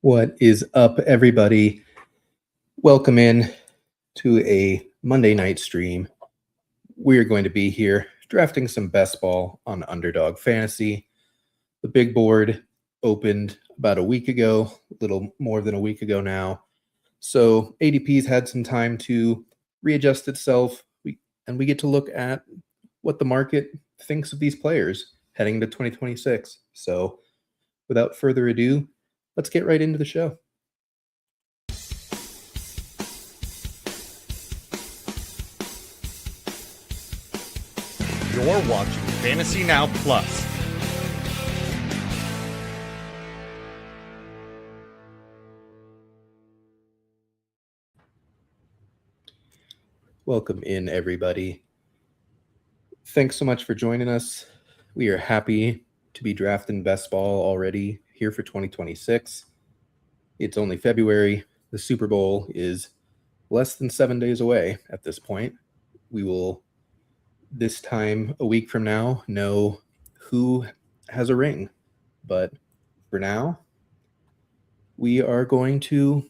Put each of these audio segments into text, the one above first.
What is up, everybody? Welcome in to a Monday night stream. We're going to be here drafting some best ball on Underdog Fantasy. The big board opened about a week ago, a little more than a week ago now. So ADP's had some time to readjust itself, and we get to look at what the market thinks of these players heading to 2026. So without further ado, let's get right into the show. You're watching Fantasy Now Plus. Welcome in, everybody. Thanks so much for joining us. We are happy to be drafting best ball already here for 2026. It's only February. The Super Bowl is less than 7 days away at this point. We will, this time a week from now, know who has a ring. But for now, we are going to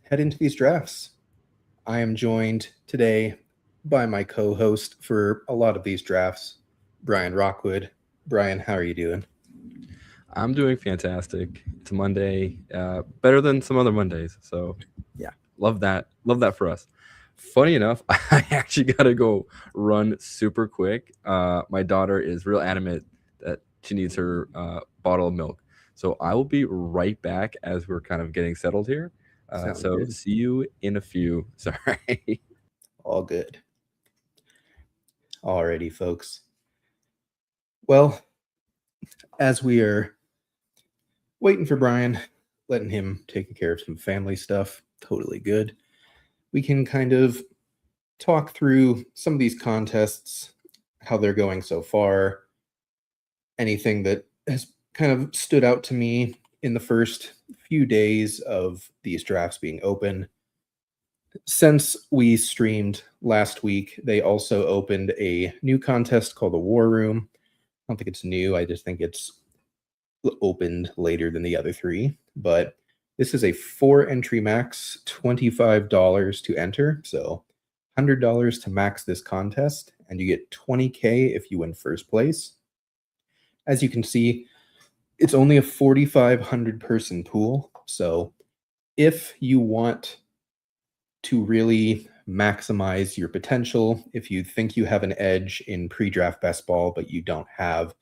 head into these drafts. I am joined today by my co-host for a lot of these drafts, Brian Rockwood. Brian, how are you doing? I'm doing fantastic. It's a Monday, better than some other Mondays. So yeah, love that. Love that for us. Funny enough, I actually got to go run super quick. My daughter is real adamant that she needs her bottle of milk. So I will be right back as we're kind of getting settled here. So good. see you in a few. Sorry. All good. Alrighty, folks. Well, as we are waiting for Brian, letting him take care of some family stuff, totally good. We can kind of talk through some of these contests, how they're going so far, anything that has kind of stood out to me in the first few days of these drafts being open. Since we streamed last week, they also opened a new contest called the War Room. I don't think it's new. I just think it's opened later than the other three. But this is a 4-entry max, $25 to enter. So $100 to max this contest, and you get $20K if you win first place. As you can see, it's only a 4,500 person pool. So if you want to really maximize your potential, if you think you have an edge in pre-draft best ball, but you don't have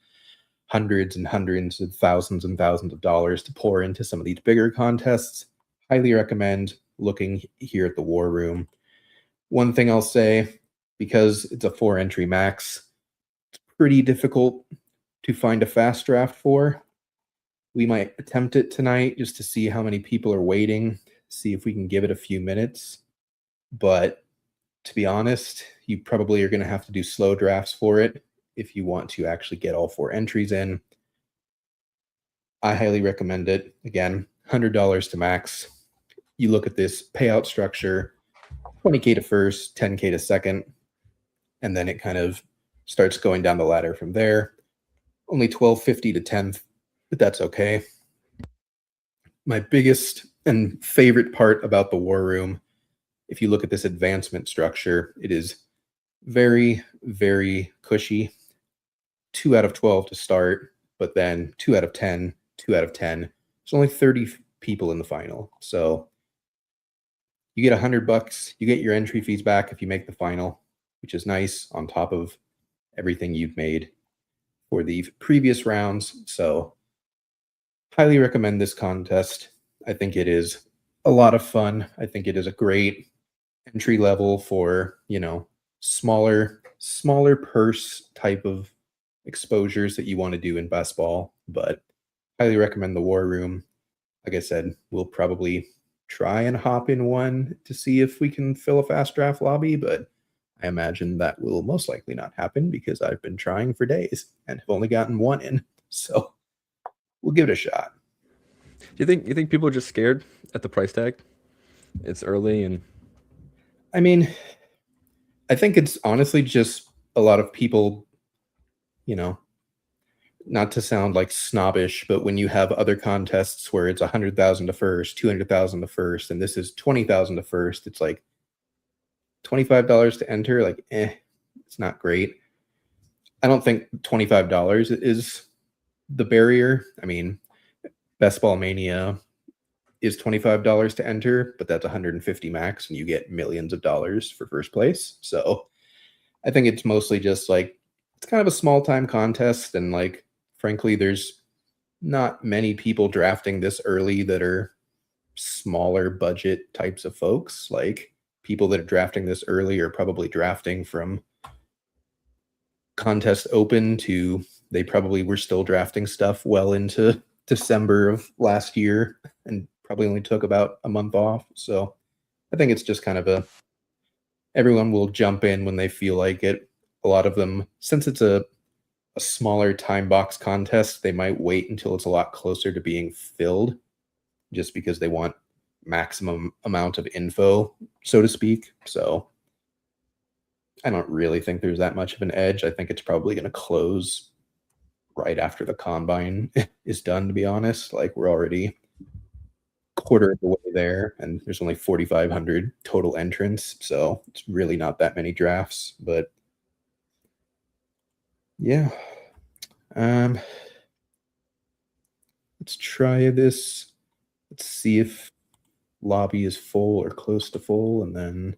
hundreds and hundreds of thousands and thousands of dollars to pour into some of these bigger contests, highly recommend looking here at the War Room. One thing I'll say, because it's a 4-entry max, it's pretty difficult to find a fast draft for. We might attempt it tonight just to see how many people are waiting, see if we can give it a few minutes. But to be honest, you probably are going to have to do slow drafts for it if you want to actually get all 4 entries in. I highly recommend it. Again, $100 to max. You look at this payout structure, 20K to first, 10K to second, and then it kind of starts going down the ladder from there. Only $12.50 to 10th, but that's okay. My biggest and favorite part about the War Room, if you look at this advancement structure, it is very, very cushy. 2 out of 12 to start, but then 2 out of 10, 2 out of 10. There's only 30 people in the final. So you get $100. You get your entry fees back if you make the final, which is nice on top of everything you've made for the previous rounds. So highly recommend this contest. I think it is a lot of fun. I think it is a great entry level for, smaller purse type of exposures that you want to do in best ball, but highly recommend the War Room. Like I said, we'll probably try and hop in one to see if we can fill a fast draft lobby, but I imagine that will most likely not happen because I've been trying for days and have only gotten one in. So we'll give it a shot. Do you think people are just scared at the price tag? It's early and I mean, I think it's honestly just a lot of people, not to sound like snobbish, but when you have other contests where it's 100,000 to first, 200,000 to first, and this is 20,000 to first, it's like $25 to enter. Like, it's not great. I don't think $25 is the barrier. I mean, Best Ball Mania is $25 to enter, but that's 150 max, and you get millions of dollars for first place. So I think it's mostly just like it's kind of a small time contest, and like frankly, there's not many people drafting this early that are smaller budget types of folks. Like people that are drafting this early are probably drafting from contest open to they probably were still drafting stuff well into December of last year and probably only took about a month off. So I think it's just kind of everyone will jump in when they feel like it. A lot of them, since it's a smaller time box contest, they might wait until it's a lot closer to being filled just because they want maximum amount of info, so to speak. So I don't really think there's that much of an edge. I think it's probably going to close right after the combine is done, to be honest. Like we're already quarter of the way there, and there's only 4,500 total entrants, so it's really not that many drafts. But yeah, let's try this. Let's see if lobby is full or close to full, and then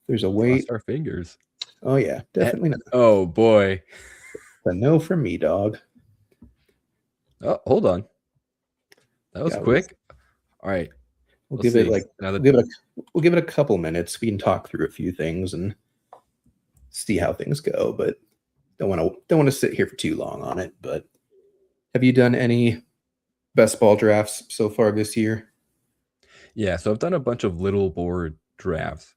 there's a wait. Cross our fingers. Oh yeah, definitely not. Oh boy. A no from me, dog. Oh, hold on. That was quick. All right. We'll give it a couple minutes. We can talk through a few things and see how things go, but don't want to sit here for too long on it. But have you done any best ball drafts so far this year? Yeah, so I've done a bunch of little board drafts,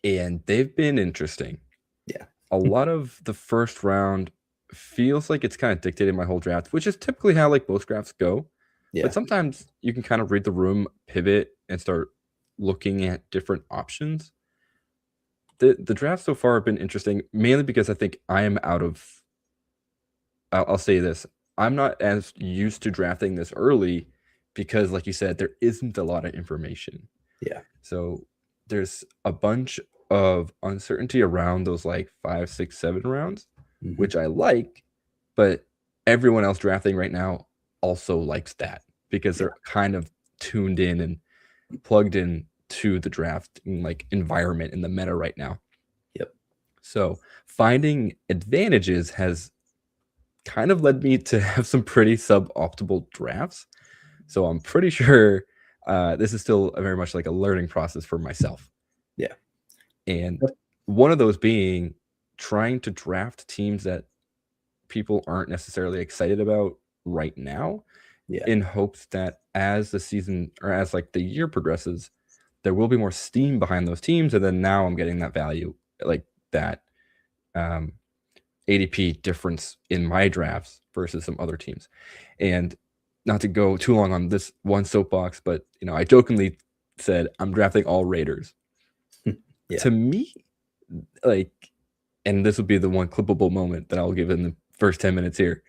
and they've been interesting. Yeah. A lot of the first round feels like it's kind of dictated my whole draft, which is typically how like most drafts go. Yeah. But sometimes you can kind of read the room, pivot, and start looking at different options. The drafts so far have been interesting, mainly because I think I am out of. I'll say this: I'm not as used to drafting this early because, like you said, there isn't a lot of information. Yeah. So there's a bunch of uncertainty around those like 5, 6, 7 rounds, which I like, but everyone else drafting right now also likes that because they're kind of tuned in and plugged in to the draft like environment in the meta right now. Yep. So finding advantages has kind of led me to have some pretty suboptimal drafts. So I'm pretty sure this is still very much like a learning process for myself. Yeah. And one of those being trying to draft teams that people aren't necessarily excited about right now, in hopes that as the season or as like the year progresses, there will be more steam behind those teams. And then now I'm getting that value, like that ADP difference in my drafts versus some other teams. And not to go too long on this one soapbox, but I jokingly said I'm drafting all Raiders. To me, like, and this will be the one clippable moment that I'll give in the first 10 minutes here.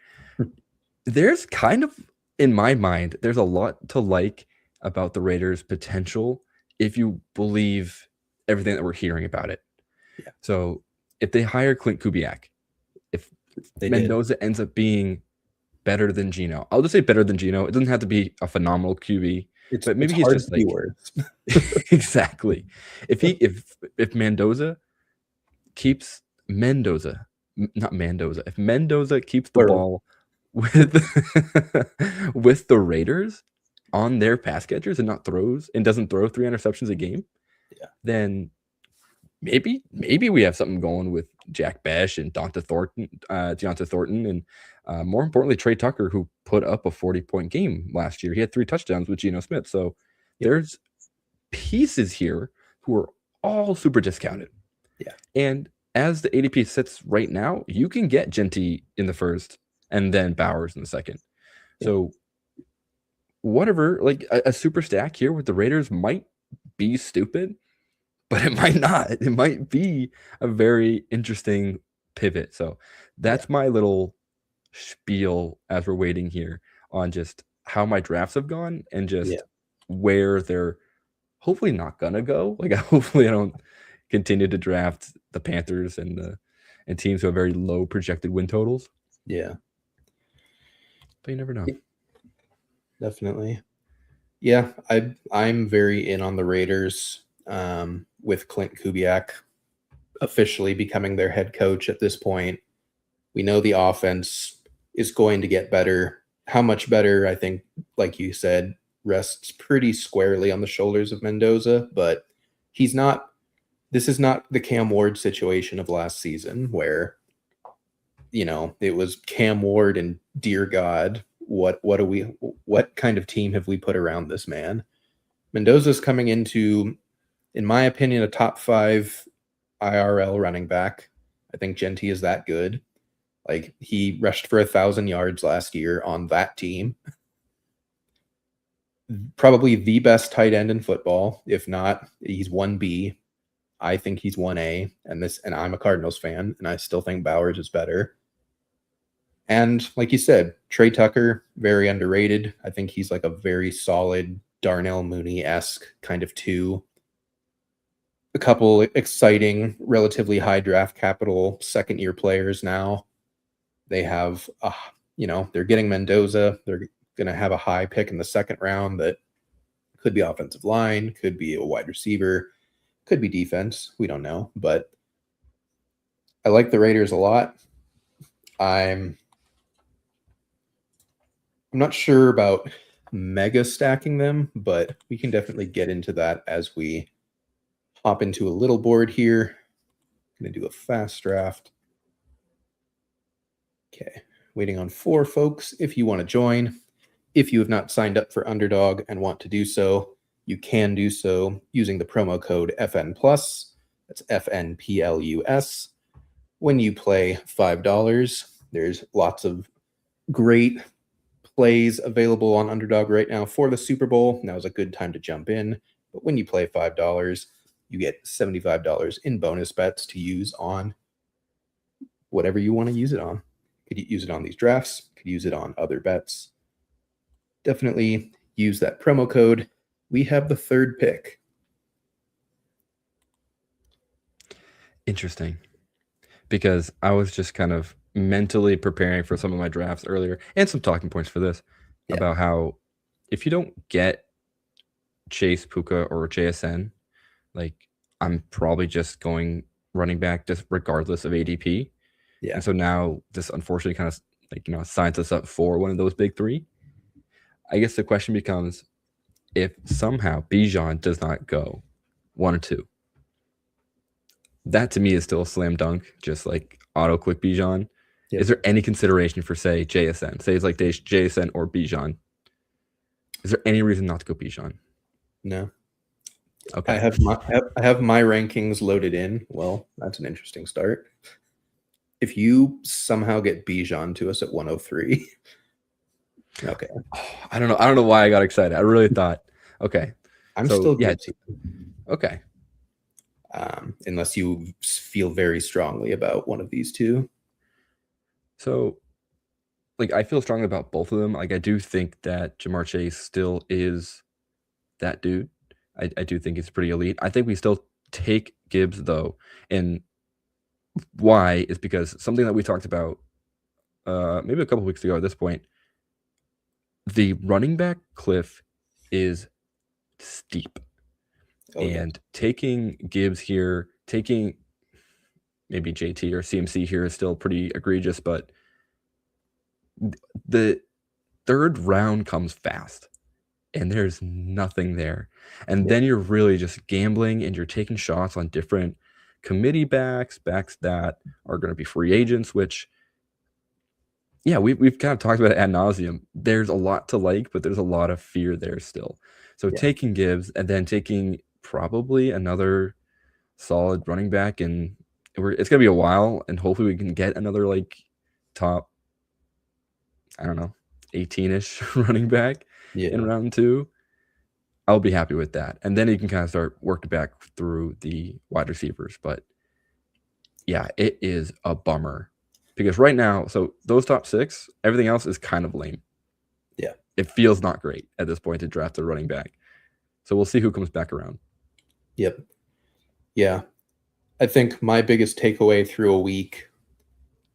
There's kind of, in my mind, there's a lot to like about the Raiders' potential if you believe everything that we're hearing about it. Yeah. So if they hire Clint Kubiak, if Mendoza ends up being better than Geno, I'll just say better than Geno. It doesn't have to be a phenomenal QB. But maybe he's just like exactly. If Mendoza keeps if Mendoza keeps the ball with with the Raiders on their pass catchers and doesn't throw 3 interceptions a game, then maybe we have something going with Jack Besh and Deontay Thornton, and more importantly, Trey Tucker, who put up a 40-point game last year. He had 3 touchdowns with Geno Smith. So there's pieces here who are all super discounted. Yeah. And as the ADP sits right now, you can get Genty in the first and then Bowers in the second. Yeah. So whatever, like a super stack here with the Raiders might be stupid, but it might not. It might be a very interesting pivot. So that's my little spiel as we're waiting here on just how my drafts have gone and just where they're hopefully not gonna go. Like hopefully I don't continue to draft the Panthers and teams who have very low projected win totals. Yeah. But you never know. Definitely. Yeah, I'm very in on the Raiders with Clint Kubiak officially becoming their head coach at this point. We know the offense is going to get better. How much better, I think, like you said, rests pretty squarely on the shoulders of Mendoza, but this is not the Cam Ward situation of last season where, it was Cam Ward and dear God, what kind of team have we put around this man? Mendoza's coming into, in my opinion, a top 5 IRL running back. I think Genty is that good. Like, he rushed for 1,000 yards last year on that team. Probably the best tight end in football. If not, he's 1B. I think he's 1A, and I'm a Cardinals fan, and I still think Bowers is better. And like you said, Trey Tucker, very underrated. I think he's like a very solid Darnell Mooney-esque kind of 2. A couple exciting, relatively high draft capital second-year players now. They have, they're getting Mendoza. They're going to have a high pick in the second round that could be offensive line, could be a wide receiver, could be defense. We don't know, but I like the Raiders a lot. I'm not sure about mega stacking them, but we can definitely get into that as we hop into a little board here. I'm going to do a fast draft. Okay, waiting on 4 folks. If you want to join, if you have not signed up for Underdog and want to do so, you can do so using the promo code FN+. That's FNPLUS. When you play $5, there's lots of great plays available on Underdog right now for the Super Bowl. Now is a good time to jump in. But when you play $5, you get $75 in bonus bets to use on whatever you want to use it on. Could use it on these drafts, could use it on other bets. Definitely use that promo code. We have the 3rd pick. Interesting. Because I was just kind of mentally preparing for some of my drafts earlier and some talking points for this about how if you don't get Chase, Puka, or JSN, like I'm probably just going running back just regardless of ADP. Yeah. And so now this unfortunately kind of signs us up for one of those big 3. I guess the question becomes if somehow Bijan does not go 1 or 2. That to me is still a slam dunk, just like auto click Bijan. Yep. Is there any consideration for, say, JSN? Say it's like JSN or Bijan. Is there any reason not to go Bijan? No. Okay. I have my rankings loaded in. Well, that's an interesting start. If you somehow get Bijan to us at 103. Okay. Oh, I don't know why I got excited. I really thought, okay. I'm still good. Okay. Unless you feel very strongly about one of these 2. So, like, I feel strongly about both of them. Like, I do think that Jamar Chase still is that dude. I do think he's pretty elite. I think we still take Gibbs, though. And why is because something that we talked about maybe a couple weeks ago at this point, the running back cliff is steep. And taking Gibbs here, taking maybe JT or CMC here is still pretty egregious, but the 3rd round comes fast and there's nothing there. And then you're really just gambling and you're taking shots on different committee backs that are going to be free agents, which, yeah, we've kind of talked about it ad nauseum. There's a lot to like, but there's a lot of fear there still. So taking Gibbs and then taking probably another solid running back, and it's gonna be a while, and hopefully we can get another like top, I don't know, 18-ish running back in round 2. I'll be happy with that, and then you can kind of start working back through the wide receivers. But Yeah, it is a bummer because right now, so those top 6, everything else is kind of lame. Yeah. It feels not great at this point to draft a running back. So we'll see who comes back around. Yep. Yeah. I think my biggest takeaway through a week,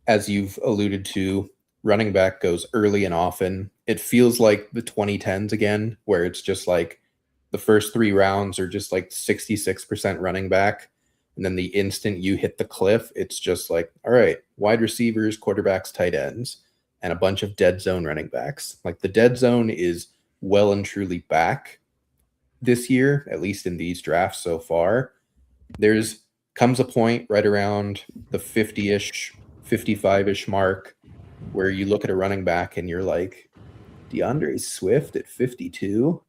as you've alluded to, running back goes early and often. It feels like the 2010s again, where it's just like the first 3 rounds are just like 66% running back. And then the instant you hit the cliff, it's just like, all right, wide receivers, quarterbacks, tight ends, and a bunch of dead zone running backs. Like the dead zone is well and truly back this year, at least in these drafts so far. There's comes a point right around the 50-ish, 55-ish mark where you look at a running back and you're like, DeAndre Swift at 52?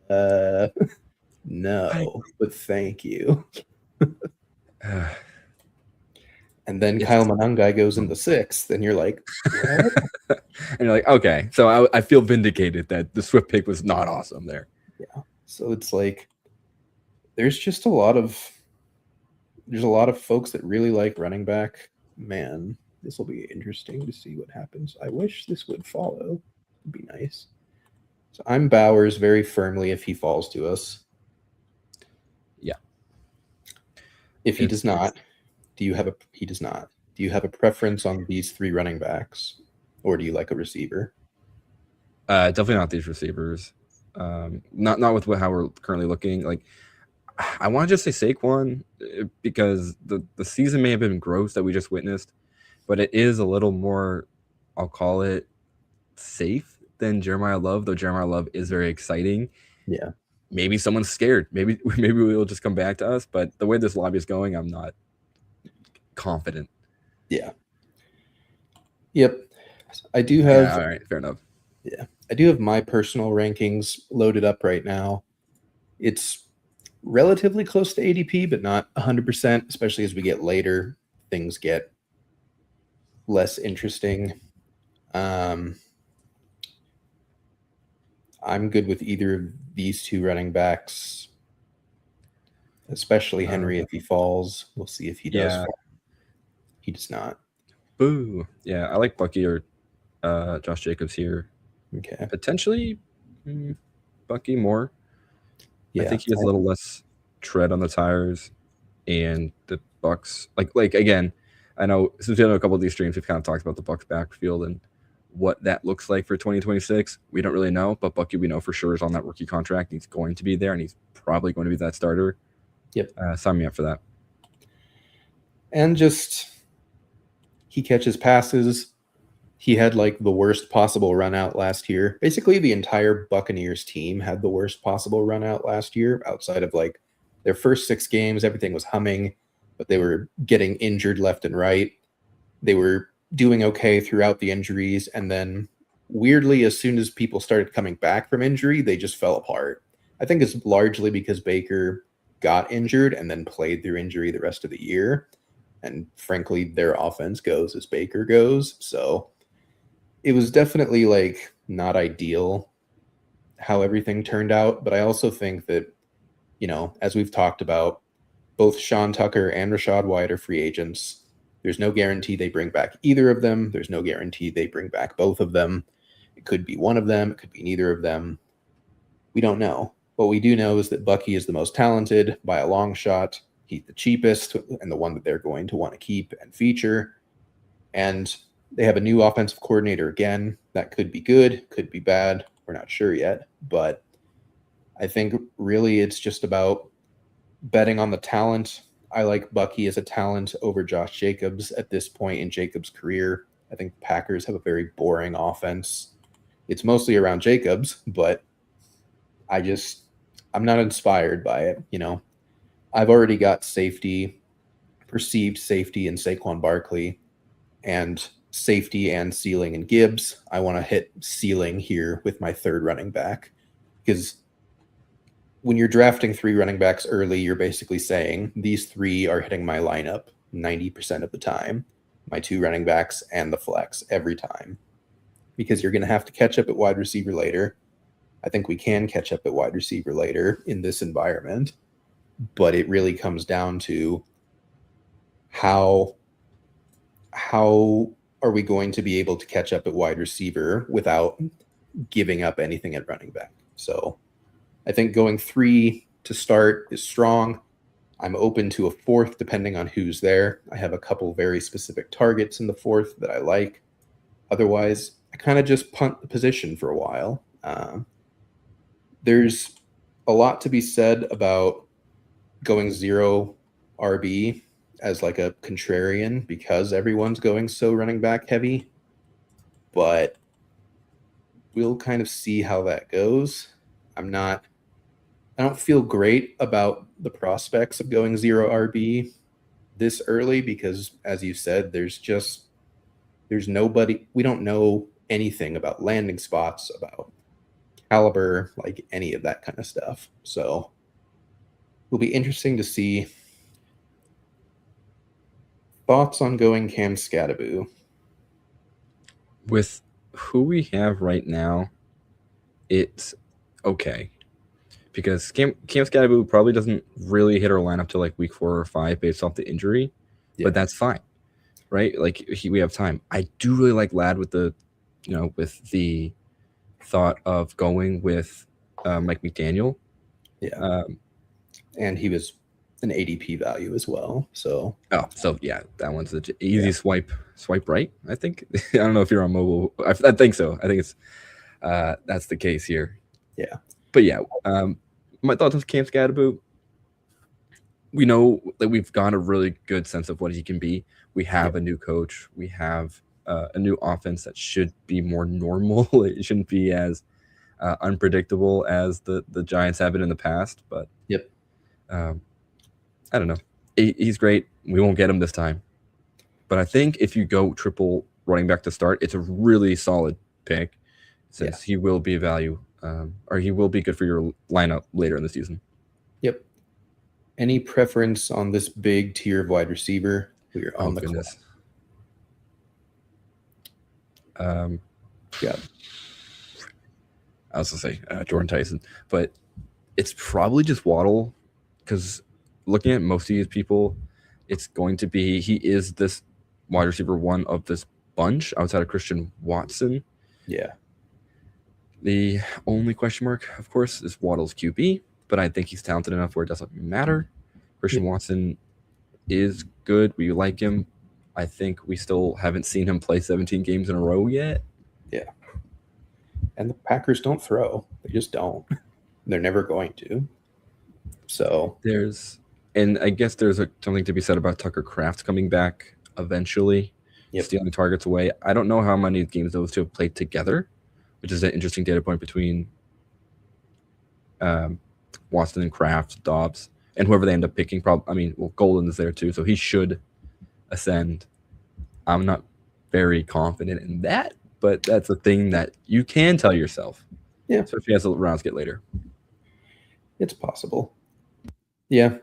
No, but thank you. And then Kyle Monangai goes in the 6th, and you're like, what? And you're like, okay, so I feel vindicated that the Swift pick was not awesome there. Yeah. So it's like there's just a lot of folks that really like running back. Man, this will be interesting to see what happens. I wish this would follow. It'd be nice. So I'm Bowers very firmly if he falls to us. Yeah. If he does not, he does not. Do you have a preference on these 3 running backs, or do you like a receiver? Definitely not these receivers. Not with how we're currently looking. Like, I want to just say Saquon because the season may have been gross that we just witnessed, but it is a little more, I'll call it, safe than Jeremiah Love, though Jeremiah Love is very exciting. Yeah. Maybe someone's scared. Maybe we'll just come back to us. But the way this lobby is going, I'm not confident. Yeah. Yep. I do have. Yeah, all right, fair enough. Yeah, I do have my personal rankings loaded up right now. It's relatively close to ADP, but not 100%, especially as we get later. Things get less interesting. I'm good with either of these 2 running backs, especially Henry if he falls. We'll see if he does fall. He does not. Boo. Yeah, I like Bucky or Josh Jacobs here. Okay. Potentially Bucky more. Yeah. I think he has a little less tread on the tires, and the Bucks like again, I know since we know a couple of these streams, we've kind of talked about the Bucks backfield and what that looks like for 2026. We don't really know, but Bucky we know for sure is on that rookie contract. He's going to be there, and he's probably going to be that starter. Yep. Sign me up for that. And just he catches passes. He had like the worst possible run out last year. Basically, the entire Buccaneers team had the worst possible run out last year outside of like their first 6 games. Everything was humming, but they were getting injured left and right. They were doing okay throughout the injuries. And then weirdly, as soon as people started coming back from injury, they just fell apart. I think it's largely because Baker got injured and then played through injury the rest of the year. And frankly, their offense goes as Baker goes. So it was definitely like not ideal how everything turned out. But I also think that, as we've talked about, both Sean Tucker and Rashad White are free agents. There's no guarantee they bring back either of them. There's no guarantee they bring back both of them. It could be one of them. It could be neither of them. We don't know. What we do know is that Bucky is the most talented by a long shot. He's the cheapest and the one that they're going to want to keep and feature. And they have a new offensive coordinator again. That could be good, could be bad. We're not sure yet. But I think really it's just about betting on the talent. I like Bucky as a talent over Josh Jacobs at this point in Jacobs' career. I think the Packers have a very boring offense. It's mostly around Jacobs, but I'm not inspired by it. I've already got perceived safety in Saquon Barkley, and safety and ceiling in Gibbs. I want to hit ceiling here with my 3rd running back, because when you're drafting 3 running backs early, you're basically saying these 3 are hitting my lineup 90% of the time, my 2 running backs and the flex every time, because you're going to have to catch up at wide receiver later. I think we can catch up at wide receiver later in this environment, but it really comes down to how are we going to be able to catch up at wide receiver without giving up anything at running back? So I think going 3 to start is strong. I'm open to a 4th depending on who's there. I have a couple very specific targets in the 4th that I like. Otherwise, I kind of just punt the position for a while. There's a lot to be said about going 0 RB as like a contrarian because everyone's going so running back heavy. But we'll kind of see how that goes. I don't feel great about the prospects of going 0 RB this early because, as you said, there's nobody. We don't know anything about landing spots, about caliber, like any of that kind of stuff. So it'll be interesting to see. Thoughts on going Cam Scadaboo? With who we have right now, it's okay. Because Cam Scadaboo probably doesn't really hit our lineup till like week 4 or 5 based off the injury, but that's fine, right? Like we have time. I do really like Lad with the thought of going with Mike McDaniel. Yeah, and he was an ADP value as well. So yeah, that one's the easy swipe right. I think I don't know if you're on mobile. I think so. I think it's that's the case here. Yeah, but yeah, my thoughts on Cam Scadaboo. We know that we've got a really good sense of what he can be. We have a new coach. We have a new offense that should be more normal. It shouldn't be as unpredictable as the Giants have been in the past. But I don't know. He's great. We won't get him this time. But I think if you go triple running back to start, it's a really solid pick since he will be a value or he will be good for your lineup later in the season. Yep. Any preference on this big tier of wide receiver? We're on the goodness. Yeah. I was going to say Jordan Tyson, but it's probably just Waddle because looking at most of these people, it's going to be he is this wide receiver 1 of this bunch outside of Christian Watson. Yeah. The only question mark, of course, is Waddle's QB, but I think he's talented enough where it doesn't matter. Christian Watson is good. We like him. I think we still haven't seen him play 17 games in a row yet. Yeah. And the Packers don't throw. They just don't. They're never going to. So and I guess there's something to be said about Tucker Kraft coming back eventually, stealing targets away. I don't know how many games those two have played together, which is an interesting data point between Watson and Kraft, Dobbs, and whoever they end up picking. Golden is there too, so he should ascend. I'm not very confident in that, but that's a thing that you can tell yourself. Yeah. Especially as the rounds get later. It's possible. Yeah,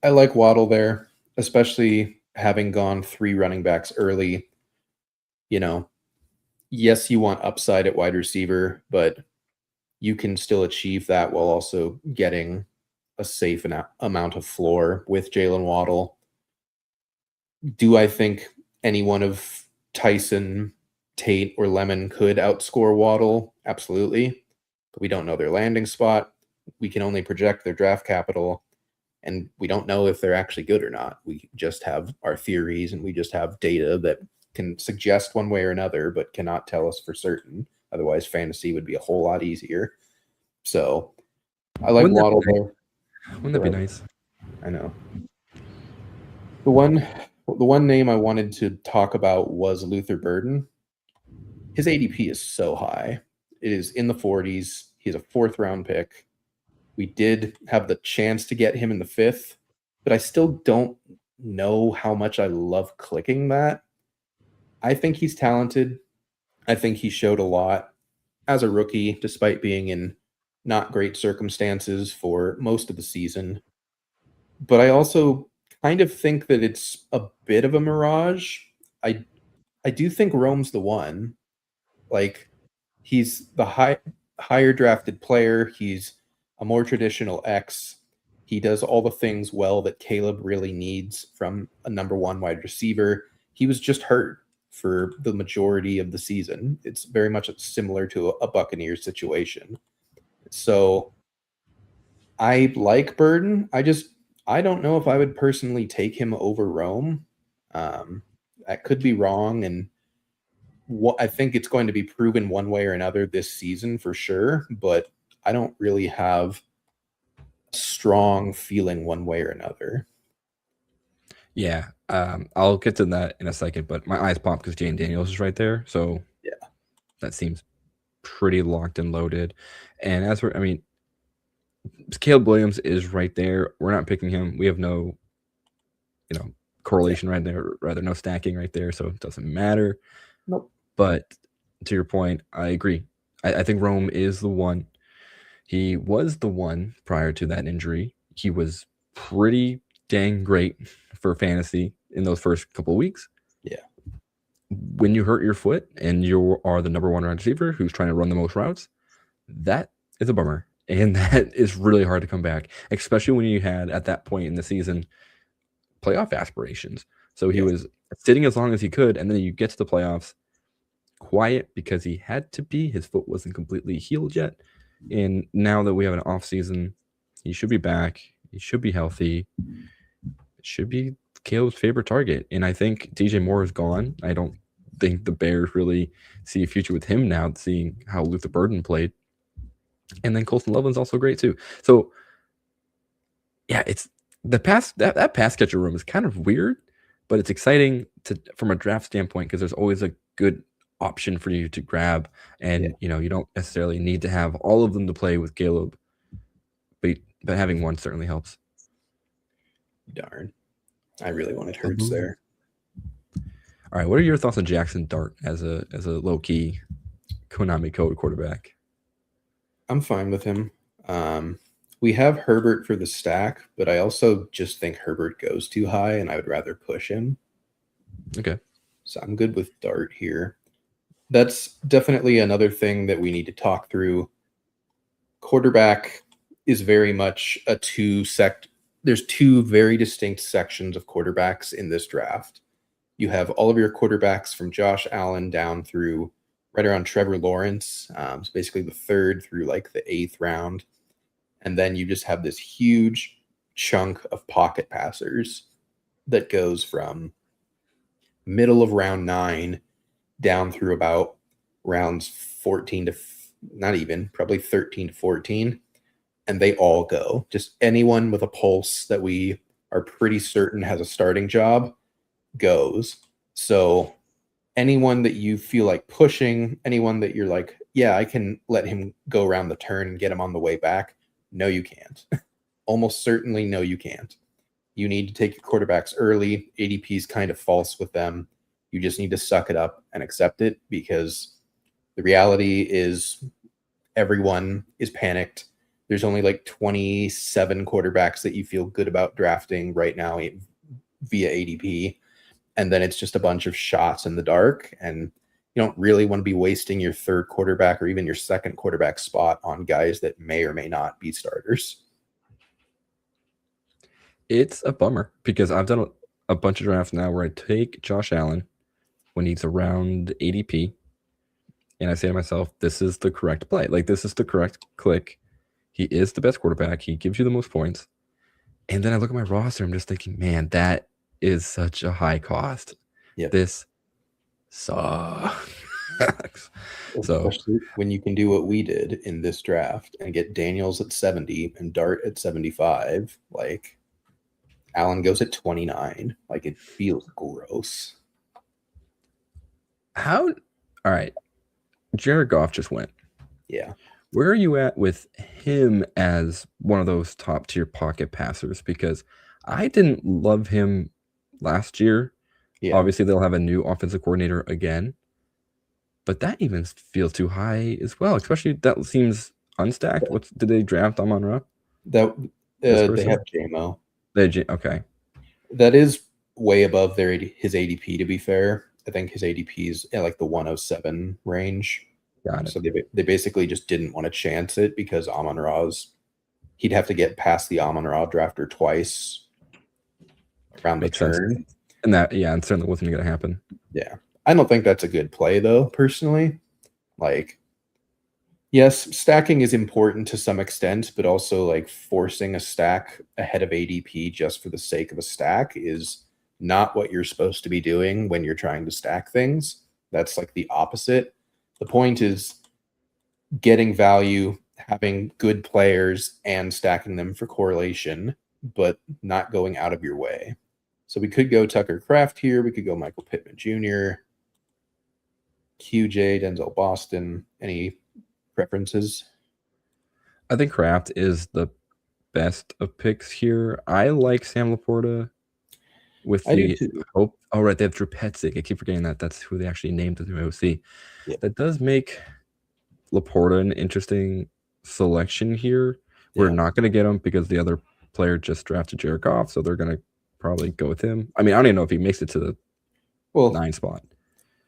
I like Waddle there, especially having gone 3 running backs early. Yes, you want upside at wide receiver, but you can still achieve that while also getting a safe amount of floor with Jalen Waddle. Do I think any one of Tyson, Tate, or Lemon could outscore Waddle? Absolutely. But we don't know their landing spot. We can only project their draft capital, and we don't know if they're actually good or not. We just have our theories, and we just have data that can suggest one way or another, but cannot tell us for certain. Otherwise, fantasy would be a whole lot easier. So I like Waddle there. Wouldn't that be nice? I know. The one name I wanted to talk about was Luther Burden. His ADP is so high. It is in the 40s. He's a 4th round pick. We did have the chance to get him in the 5th, but I still don't know how much I love clicking that. I think he's talented. I think he showed a lot as a rookie, despite being in not great circumstances for most of the season. But I also kind of think that it's a bit of a mirage. I do think Rome's the one. Like, he's the higher drafted player. He's a more traditional X. He does all the things well that Caleb really needs from a number one wide receiver. He was just hurt for the majority of the season. It's very much similar to a Buccaneers situation. So I like Burden. I don't know if I would personally take him over Rome. I could be wrong, and I think it's going to be proven one way or another this season for sure. But I don't really have a strong feeling one way or another. Yeah, I'll get to that in a second, but my eyes pop because Jane Daniels is right there, so Yeah, that seems pretty locked and loaded. And as for, I mean, Caleb Williams is right there. We're not picking him. We have no, correlation right there, rather no stacking right there, so it doesn't matter. nope. But to your point, I agree. I think Rome is the one. He was the one prior to that injury. He was pretty dang great for fantasy in those first couple of weeks. Yeah. When you hurt your foot and you are the number one wide receiver who's trying to run the most routes, that is a bummer. And that is really hard to come back, especially when you had at that point in the season playoff aspirations. So he was sitting as long as he could, and then you get to the playoffs quiet because he had to be. His foot wasn't completely healed yet. And now that we have an off season, he should be back. He should be healthy. It should be Caleb's favorite target. And I think DJ Moore is gone. I don't think the Bears really see a future with him now, seeing how Luther Burden played. And then Colston Loveland's also great too. So yeah, it's the that pass catcher room is kind of weird, but it's exciting from a draft standpoint because there's always a good option for you to grab, and you don't necessarily need to have all of them to play with Caleb, but having one certainly helps. Darn, I really wanted Hurts there. All right, what are your thoughts on Jackson Dart as a low key Konami code quarterback? I'm fine with him. We have Herbert for the stack, but I also just think Herbert goes too high, and I would rather push him. Okay. So I'm good with Dart here. That's definitely another thing that we need to talk through. Quarterback is very much a there's two very distinct sections of quarterbacks in this draft. You have all of your quarterbacks from Josh Allen down through right around Trevor Lawrence. So basically the third through like the 8th round. And then you just have this huge chunk of pocket passers that goes from middle of round 9 down through about rounds 14 to not even, probably 13 to 14. And they all go. Just anyone with a pulse that we are pretty certain has a starting job goes. So anyone that you feel like pushing, anyone that you're like, yeah, I can let him go around the turn and get him on the way back. No, you can't. Almost certainly, no, you can't. You need to take your quarterbacks early. ADP is kind of false with them. You just need to suck it up and accept it because the reality is everyone is panicked. There's only like 27 quarterbacks that you feel good about drafting right now via ADP. And then it's just a bunch of shots in the dark. And you don't really want to be wasting your third quarterback or even your second quarterback spot on guys that may or may not be starters. It's a bummer because I've done a bunch of drafts now where I take Josh Allen when he's around ADP, and I say to myself, this is the correct play. Like, this is the correct click. He is the best quarterback. He gives you the most points. And then I look at my roster, I'm just thinking, man, that is such a high cost. Yep. This sucks. So especially when you can do what we did in this draft and get Daniels at 70 and Dart at 75, like Allen goes at 29, like it feels gross. All right, Jared Goff just went. Yeah. Where are you at with him as one of those top tier pocket passers? Because I didn't love him last year. Yeah. Obviously, they'll have a new offensive coordinator again. But that even feels too high as well. Especially that seems unstacked. Did they draft Amon-Ra? They have JMO. Okay. That is way above his ADP, to be fair. I think his ADP is in like the 107 range. Got it. So they basically just didn't want to chance it because Amon-Ra's he'd have to get past the Amon-Ra drafter twice around Makes the sense. turn. And that, yeah, it certainly wasn't going to happen. Yeah. I don't think that's a good play, though, personally. Like, yes, stacking is important to some extent, but also like forcing a stack ahead of ADP just for the sake of a stack is not what you're supposed to be doing when you're trying to stack things. That's like the opposite. The point is getting value, having good players, and stacking them for correlation, but not going out of your way. So we could go Tucker Kraft here. We could go Michael Pittman Jr., QJ, Denzel Boston. Any preferences? I think Kraft is the best of picks here. I like Sam Laporta with I do the too. hope. Oh, right. They have Drew Petzik. I keep forgetting that. That's who they actually named the new OC. Yeah. That does make Laporta an interesting selection here. We're not going to get him because the other player just drafted Jared Goff, so they're going to probably go with him. I mean, I don't even know if he makes it to the 9 spot.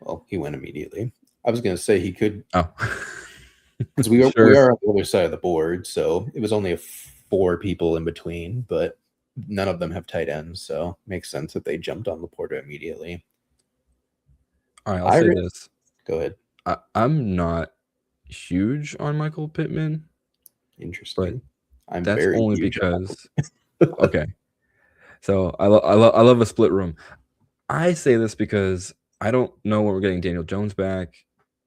Well, he went immediately. I was going to say he could. Oh. Because we Sure. are on the other side of the board, so it was only 4 people in between, but none of them have tight ends, so it makes sense that they jumped on Laporta immediately. All right, I'll say this. Go ahead. I'm not huge on Michael Pittman. Interesting. But that's very only because okay. So I love a split room. I say this because I don't know when we're getting Daniel Jones back.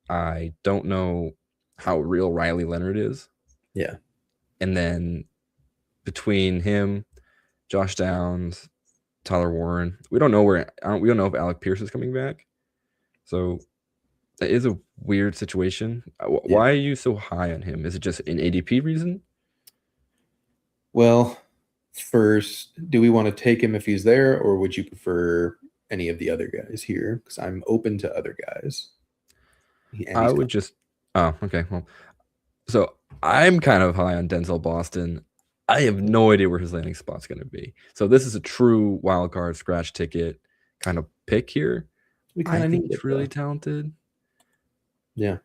I don't know how real Riley Leonard is. Yeah. And then between him, Josh Downs, Tyler Warren, we don't know if Alec Pierce is coming back. So that is a weird situation. Why are you so high on him? Is it just an ADP reason? Well, first, do we want to take him if he's there, or would you prefer any of the other guys here? Because I'm open to other guys. I would just. Oh, okay. Well, so I'm kind of high on Denzel Boston. I have no idea where his landing spot's going to be. So this is a true wild card scratch ticket kind of pick here. We kind of need it. Really talented. Yeah.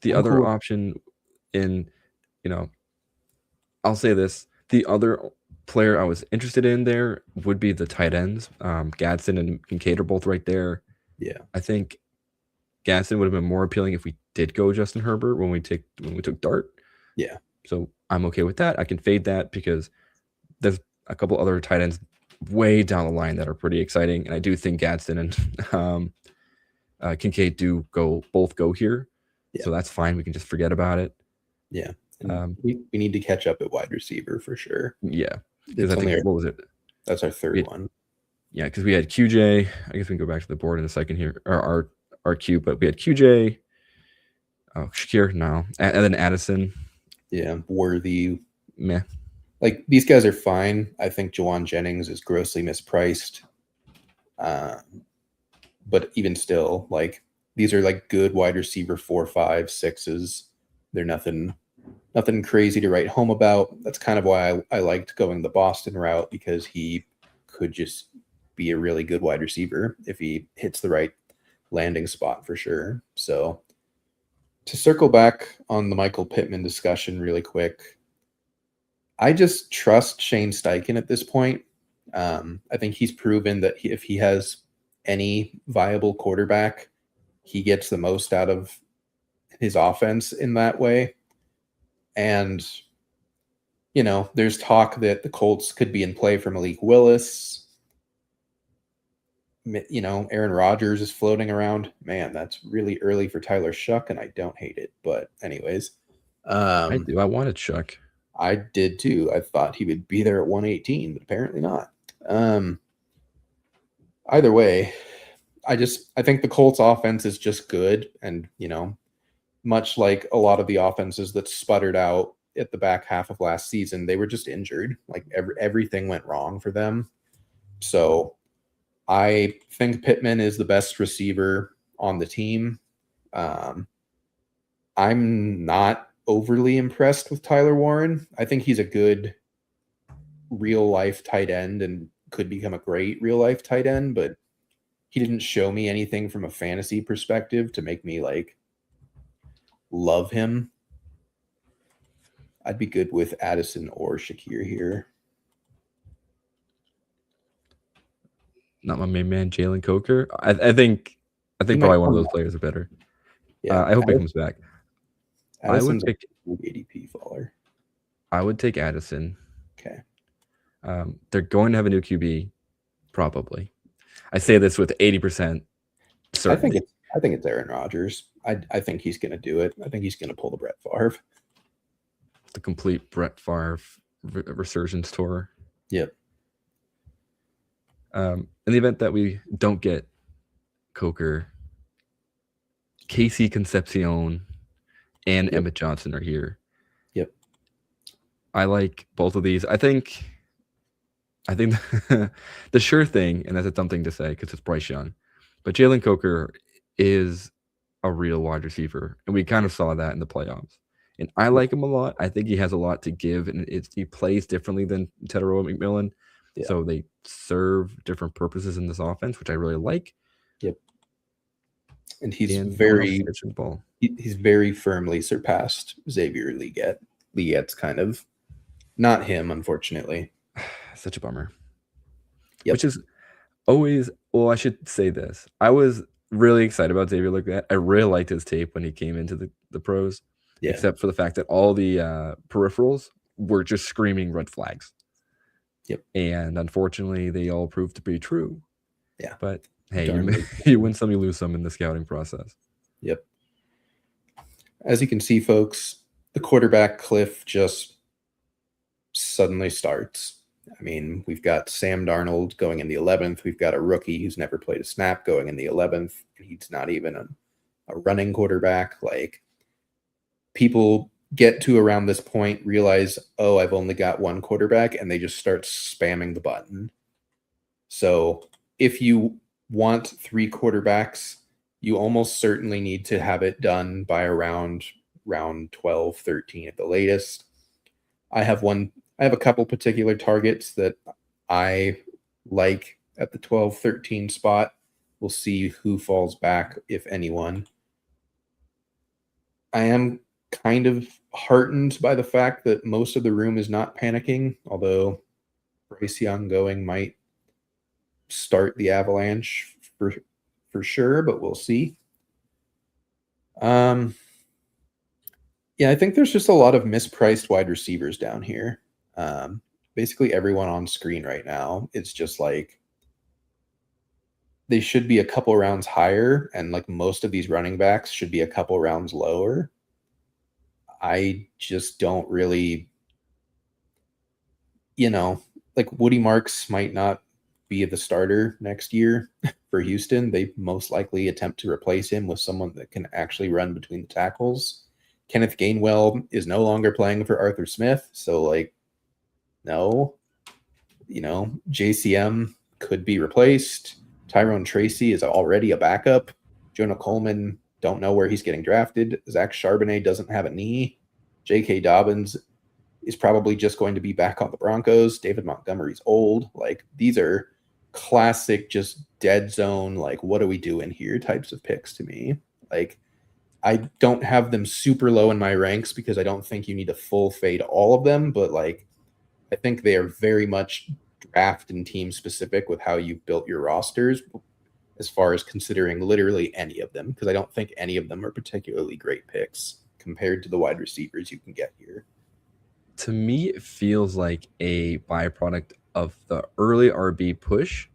The other option I'll say this. The other player I was interested in there would be the tight ends. Gadsden and Kincaid are both right there. Yeah. I think Gadsden would have been more appealing if we did go Justin Herbert when we took Dart. Yeah. So I'm okay with that. I can fade that because there's a couple other tight ends way down the line that are pretty exciting. And I do think Gadsden and Kincaid both go here. Yeah. So that's fine. We can just forget about it. Yeah. We need to catch up at wide receiver for sure. Yeah. Because I think, what was it? That's our third one. Yeah, because we had QJ. I guess we can go back to the board in a second here. Or our Q, but we had QJ. Oh, Shakir, no. And then Addison. Yeah, Worthy. Meh. Like, these guys are fine. I think Jawan Jennings is grossly mispriced. But even still, like, these are like good wide receiver 4, 5, 6s. They're nothing crazy to write home about. That's kind of why I liked going the Boston route, because he could just be a really good wide receiver if he hits the right landing spot for sure. So to circle back on the Michael Pittman discussion really quick, I just trust Shane Steichen at this point. I think he's proven that if he has any viable quarterback, he gets the most out of his offense in that way. And, there's talk that the Colts could be in play for Malik Willis. Aaron Rodgers is floating around. Man, that's really early for Tyler Shuck, and I don't hate it. But anyways. I do. I wanted Shuck. I did too. I thought he would be there at 118, but apparently not. Either way, I think the Colts offense is just good. And, much like a lot of the offenses that sputtered out at the back half of last season, they were just injured. Like everything went wrong for them. So I think Pittman is the best receiver on the team. I'm not overly impressed with Tyler Warren. I think he's a good real life tight end and could become a great real life tight end, but he didn't show me anything from a fantasy perspective to make me like love him. I'd be good with Addison or Shakir here. Not my main man, Jalen Coker. I think He might probably one of come those back. players are better. Yeah, I hope he comes back. I would Addison's pick. a ADP faller. I would take Addison. Okay. They're going to have a new QB, probably. I say this with 80% certainty. I think it's Aaron Rodgers. I think he's going to do it. I think he's going to pull the Brett Favre. The complete Brett Favre resurgence tour. Yep. In the event that we don't get Coker, Casey Concepcion and Emmett Johnson are here. Yep. I like both of these. I think the sure thing, and that's a dumb thing to say because it's Bryce Young, but Jalen Coker is a real wide receiver, and we kind of saw that in the playoffs. And I like him a lot. I think he has a lot to give, and he plays differently than Tedero McMillan. Yeah. So they serve different purposes in this offense, which I really like. Yep. And he's he's very firmly surpassed Xavier Leggett. Leggett's kind of not him, unfortunately. Such a bummer. Yep. Which is always, well, I should say this. I was really excited about Xavier Leggett. I really liked his tape when he came into the pros, except for the fact that all the peripherals were just screaming red flags. Yep. And unfortunately, they all proved to be true. Yeah. But hey, you win some, you lose some in the scouting process. Yep. As you can see, folks, the quarterback cliff just suddenly starts. I mean, we've got Sam Darnold going in the 11th. We've got a rookie who's never played a snap going in the 11th. He's not even a running quarterback. Like, people get to around this point, realize, oh, I've only got one quarterback, and they just start spamming the button. So if you want 3 quarterbacks, you almost certainly need to have it done by around round 12, 13 at the latest. I have a couple particular targets that I like at the 12, 13 spot. We'll see who falls back, if anyone. I am kind of heartened by the fact that most of the room is not panicking, although Bryce Young going might start the avalanche for sure, but we'll see. Yeah, I think there's just a lot of mispriced wide receivers down here. Basically everyone on screen right now, it's just like they should be a couple rounds higher, and like most of these running backs should be a couple rounds lower. I just don't really, like Woody Marks might not be the starter next year for Houston. They most likely attempt to replace him with someone that can actually run between the tackles. Kenneth Gainwell is no longer playing for Arthur Smith, so like, no. JCM could be replaced. Tyrone Tracy is already a backup. Jonah Coleman, don't know where he's getting drafted. Zach Charbonnet doesn't have a knee. J.K. Dobbins is probably just going to be back on the Broncos. David Montgomery's old. Like, these are classic, just dead zone, like, what are we doing here types of picks to me. Like, I don't have them super low in my ranks because I don't think you need to full fade all of them, but like, I think they are very much draft and team specific with how you've built your rosters as far as considering literally any of them, because I don't think any of them are particularly great picks compared to the wide receivers you can get here. To me, it feels like a byproduct of the early RB push,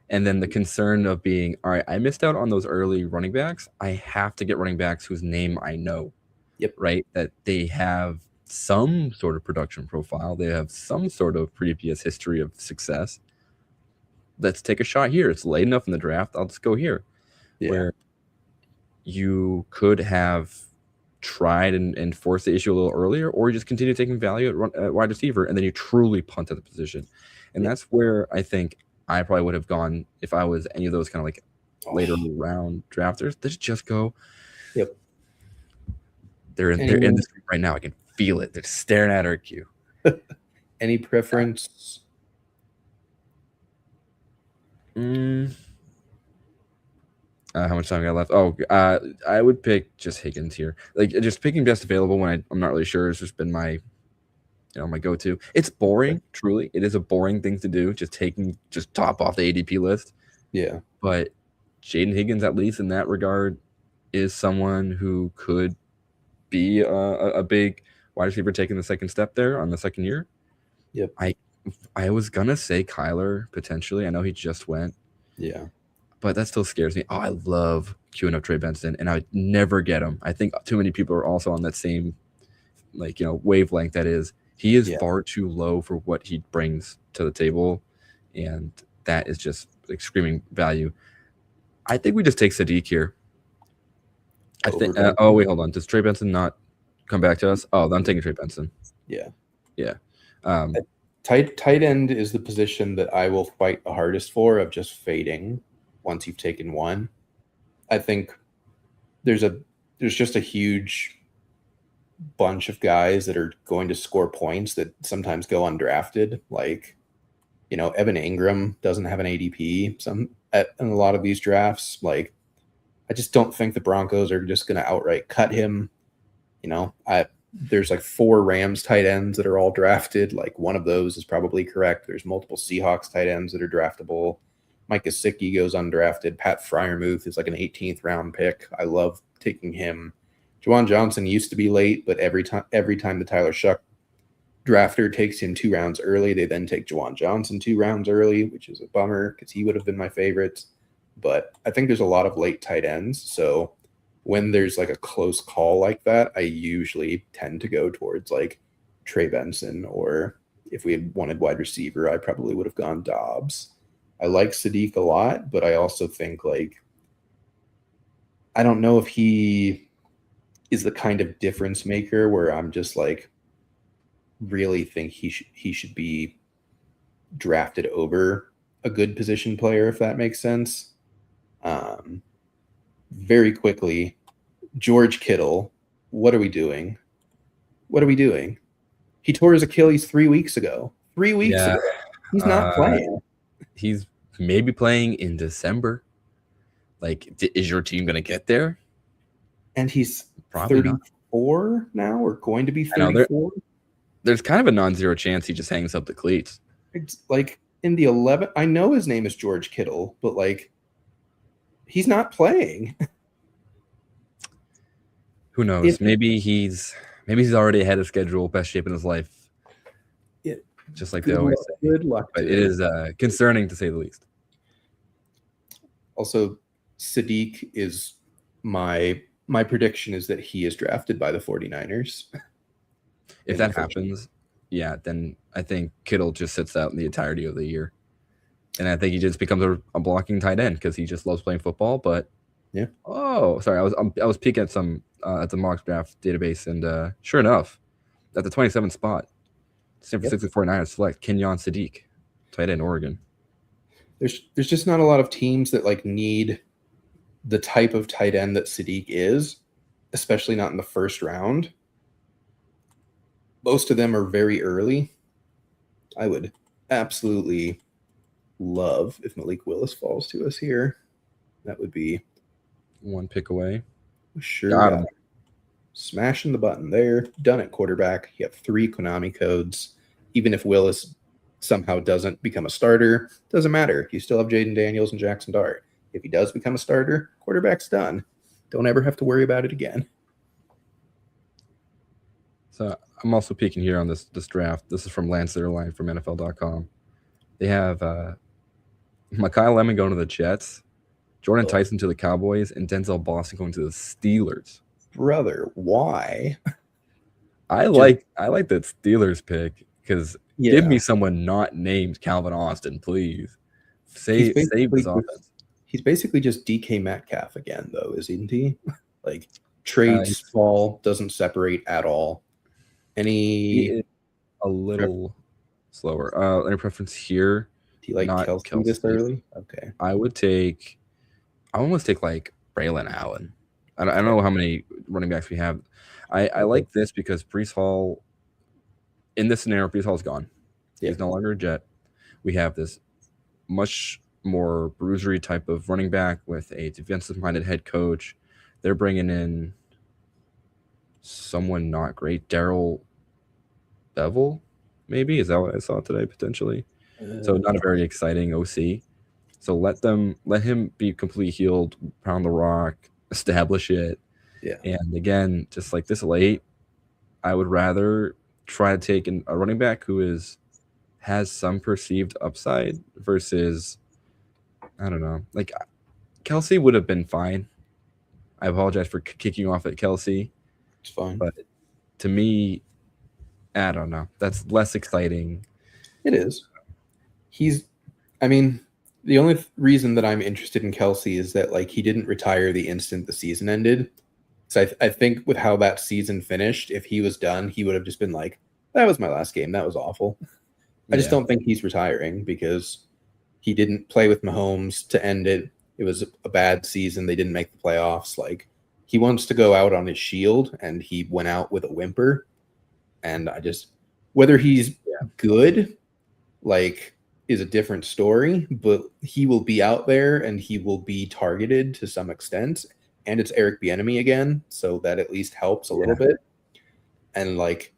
and then the concern of being, all right, I missed out on those early running backs. I have to get running backs whose name I know. Yep. Right? That they have some sort of production profile. They have some sort of previous history of success. Let's take a shot here. It's late enough in the draft. I'll just go here. Yeah. Where you could have tried and forced the issue a little earlier, or you just continue taking value at wide receiver, and then you truly punt at the position. And that's where I think I probably would have gone if I was any of those kind of like later round drafters. Let's just go. Yep. They're in the street right now. I can feel it. They're staring at our queue. Any preference? How much time I got left? Oh, I would pick just Higgins here. Like, just picking best available when I'm not really sure. It's just been my my go-to. It's boring, truly. It is a boring thing to do, just top off the ADP list. Yeah. But Jaden Higgins, at least in that regard, is someone who could be a big wide receiver taking the second step there on the second year. Yep. I was gonna say Kyler potentially. I know he just went. Yeah. But that still scares me. Oh, I love queuing up Trey Benson, and I would never get him. I think too many people are also on that same wavelength. That is, he is far too low for what he brings to the table, and that is just like screaming value. I think we just take Sadiq here. I think. Oh wait, hold on. Does Trey Benson not come back to us? Oh, I'm taking Trey Benson. Yeah. Yeah. Tight end is the position that I will fight the hardest for, of just fading once you've taken one. I think there's just a huge bunch of guys that are going to score points that sometimes go undrafted. Like, Evan Ingram doesn't have an ADP in a lot of these drafts. Like, I just don't think the Broncos are just going to outright cut him. There's like 4 Rams tight ends that are all drafted. Like, one of those is probably correct. There's multiple Seahawks tight ends that are draftable. Mike Gesicki goes undrafted. Pat Freiermuth is like an 18th round pick. I love taking him. Juwan Johnson used to be late, but every time the Tyler Shuck drafter takes him 2 rounds early, they then take Juwan Johnson 2 rounds early, which is a bummer because he would have been my favorite. But I think there's a lot of late tight ends. So when there's like a close call like that, I usually tend to go towards like Trey Benson, or if we had wanted wide receiver, I probably would have gone Dobbs. I like Sadiq a lot, but I also think I don't know if he is the kind of difference maker where I'm just like really think he should be drafted over a good position player, if that makes sense. Very quickly, George Kittle, what are we doing? He tore his Achilles 3 weeks ago. 3 weeks ago. He's not playing. He's maybe playing in December. Like, is your team going to get there? And he's probably 34 not. Now, or going to be 34. There's kind of a non-zero chance he just hangs up the cleats. It's like in the 11th. I know his name is George Kittle, but like, he's not playing. Who knows? Maybe he's already ahead of schedule, best shape in his life. Just like they always say. Good luck. But it is concerning, to say the least. Also, Sadiq is my prediction is that he is drafted by the 49ers. If that happens, then I think Kittle just sits out in the entirety of the year. And I think he just becomes a blocking tight end because he just loves playing football. But yeah. Oh, sorry. I was peeking at some at the mock draft database, and sure enough, at the 27th spot, San Francisco 49ers select Kenyon Sadiq, tight end, Oregon. There's just not a lot of teams that like need the type of tight end that Sadiq is, especially not in the first round. Most of them are very early. I would absolutely love if Malik Willis falls to us here. That would be one pick away. Sure. Got him. Smashing the button there. Done at quarterback. You have 3 Konami codes. Even if Willis somehow doesn't become a starter, doesn't matter. You still have Jaden Daniels and Jackson Dart. If he does become a starter, quarterback's done. Don't ever have to worry about it again. So I'm also peeking here on this draft. This is from Lance Zierlein from NFL.com. They have Mekhi Lemon going to the Jets, Jordan Tyson to the Cowboys, and Denzel Boston going to the Steelers. Brother, why? I like that Steelers pick because give me someone not named Calvin Austin, please. Save this offense. He's basically just DK Metcalf again, though, isn't he? Like, trades fall, doesn't separate at all. A little slower. Any preference here? Do you like Kelsey this early? Okay. I almost take like Braylon Allen. I don't know how many running backs we have. I like this because Breece Hall, in this scenario, Breece Hall's gone. Yeah. He's no longer a Jet. We have this much more bruisery type of running back with a defensive-minded head coach. They're bringing in someone not great. Daryl Bevel, maybe is that what I saw today potentially. So not a very exciting OC. So let him be completely healed, pound the rock, establish it. Yeah. And again, just like this late, I would rather try to take a running back who has some perceived upside versus I don't know. Like Kelsey would have been fine. I apologize for kicking off at Kelsey, It's fine. but to me, I don't know. That's less exciting. It is. I mean, the only reason that I'm interested in Kelsey is that like he didn't retire the instant the season ended. So I think with how that season finished, if he was done, he would have just been like, "That was my last game. That was awful." I just Yeah. don't think he's retiring because he didn't play with Mahomes to end it. It was a bad season. They didn't make the playoffs. Like he wants to go out on his shield, and he went out with a whimper. And I just whether he's good, like is a different story, but he will be out there and he will be targeted to some extent. And it's Eric Bieniemy again, so that at least helps a little bit. And like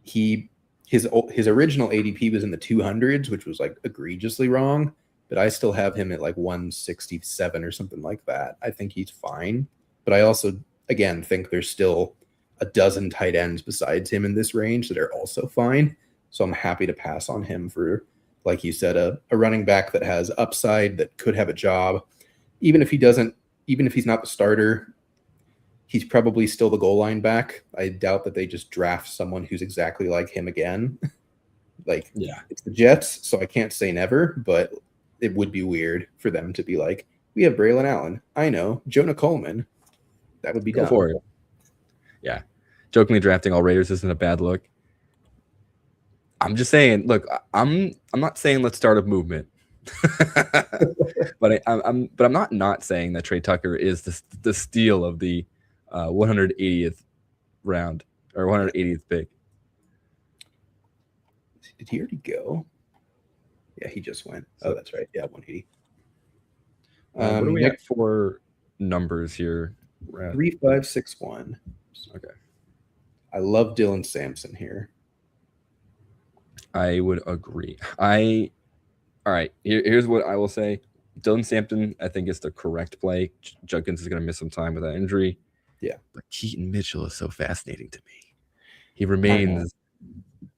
his original ADP was in the 200s, which was like egregiously wrong, but I still have him at like 167 or something like that. I think he's fine, but I also again think there's still a dozen tight ends besides him in this range that are also fine. So I'm happy to pass on him for, like you said, a running back that has upside, that could have a job. Even if he's not the starter, he's probably still the goal line back. I doubt that they just draft someone who's exactly like him again. Like, it's the Jets, so I can't say never, but it would be weird for them to be like, we have Braylon Allen. I know. Jonah Coleman. That would be Go dumb. for it. Yeah. Jokingly drafting all Raiders isn't a bad look. I'm just saying, look, I'm not saying let's start a movement. but I'm not saying that Trey Tucker is the steal of the 180th round or 180th pick. Did he already go? Yeah, he just went. Oh, that's right. Yeah, 180. What do we have for numbers here? 3561. Okay. I love Dylan Sampson here. I would agree. All right. Here's what I will say. Dylan Sampson, I think, is the correct play. Judkins is going to miss some time with that injury. Yeah. But Keaton Mitchell is so fascinating to me. He remains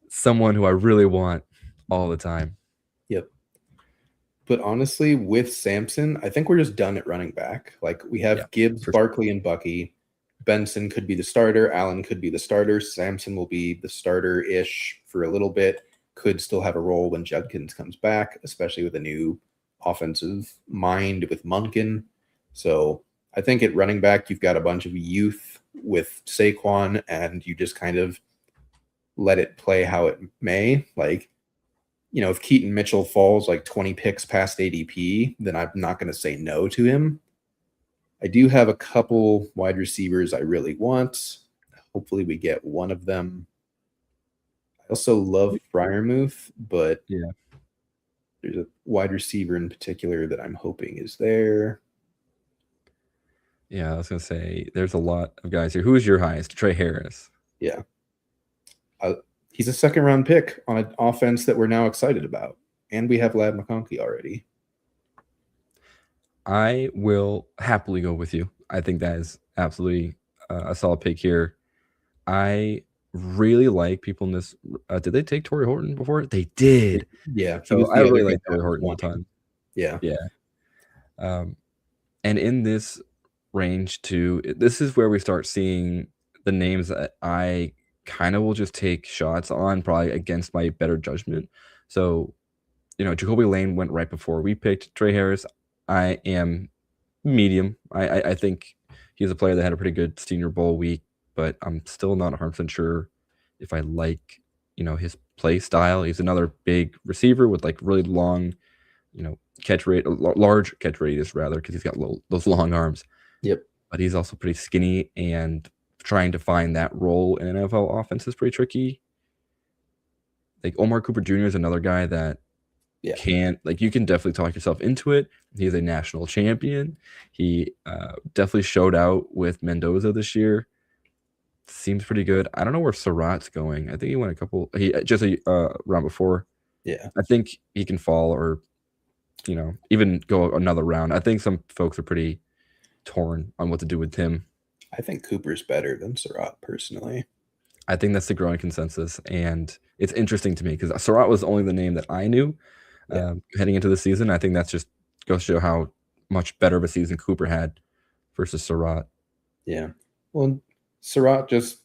someone who I really want all the time. Yep. But honestly, with Sampson, I think we're just done at running back. Like we have Gibbs, Barkley, and Bucky. Benson could be the starter. Allen could be the starter. Sampson will be the starter-ish for a little bit. Could still have a role when Judkins comes back, especially with a new offensive mind with Munkin. So I think at running back, you've got a bunch of youth with Saquon, and you just kind of let it play how it may. Like, you know, if Keaton Mitchell falls like 20 picks past ADP, then I'm not going to say no to him. I do have a couple wide receivers I really want. Hopefully we get one of them. I also love Freiermuth, but there's a wide receiver in particular that I'm hoping is there. Yeah, I was going to say, there's a lot of guys here. Who is your highest? Trey Harris. Yeah. He's a second-round pick on an offense that we're now excited about. And we have Lad McConkey already. I will happily go with you. I think that is absolutely a solid pick here. I really like people in this. Did they take Torrey Horton before? They did. Yeah. So I really like Torrey Horton one time. Yeah. Yeah. And in this range too, this is where we start seeing the names that I kind of will just take shots on, probably against my better judgment. So, you know, Jacoby Lane went right before we picked Trey Harris. I am medium. I think he's a player that had a pretty good Senior Bowl week, but I'm still not 100% sure if I like, you know, his play style. He's another big receiver with like really long, you know, large catch radius rather, because he's got those long arms. Yep. But he's also pretty skinny, and trying to find that role in an NFL offense is pretty tricky. Like Omar Cooper Jr. is another guy that you can definitely talk yourself into it. He's a national champion. He definitely showed out with Mendoza this year. seems pretty good. I don't know where Surratt's going. I think he went a couple. He just a round before. Yeah. I think he can fall or even go another round. I think some folks are pretty torn on what to do with Tim. I think Cooper's better than Surratt personally. I think that's the growing consensus, and it's interesting to me because Surratt was only the name that I knew heading into the season. I think that's just goes to show how much better of a season Cooper had versus Surratt. Yeah. Well, Surratt just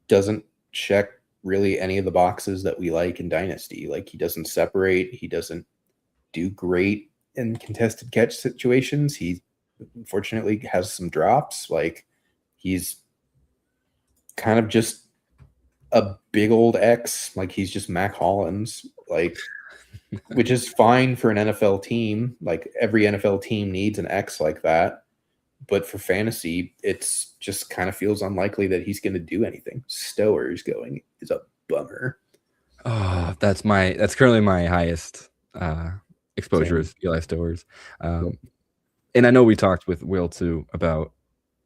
doesn't check really any of the boxes that we like in Dynasty. Like, he doesn't separate. He doesn't do great in contested catch situations. He unfortunately has some drops. Like, he's kind of just a big old X. Like, he's just Mac Hollins, like, which is fine for an NFL team. Like, every NFL team needs an X like that. But for fantasy, it's just kind of feels unlikely that he's going to do anything. Stowers going is a bummer. Oh, that's currently my highest exposure Same. is Eli Stowers. And I know we talked with Will too about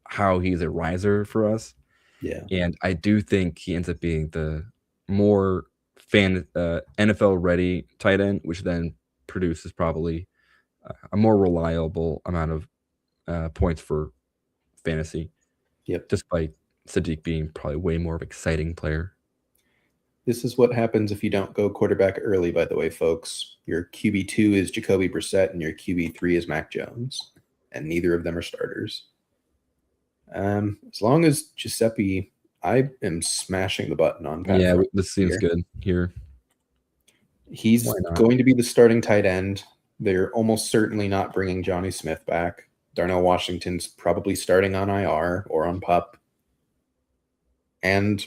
how he's a riser for us. Yeah. And I do think he ends up being the more NFL ready tight end, which then produces probably a more reliable amount of points for fantasy. Yep. Despite Sadiq being probably way more of an exciting player. This is what happens if you don't go quarterback early, by the way, folks. Your QB2 is Jacoby Brissett and your QB3 is Mac Jones. And neither of them are starters. As long as Giuseppe, I am smashing the button on Pat. Yeah, this seems good here. He's going to be the starting tight end. They're almost certainly not bringing Johnny Smith back. Darnell Washington's probably starting on IR or on PUP. And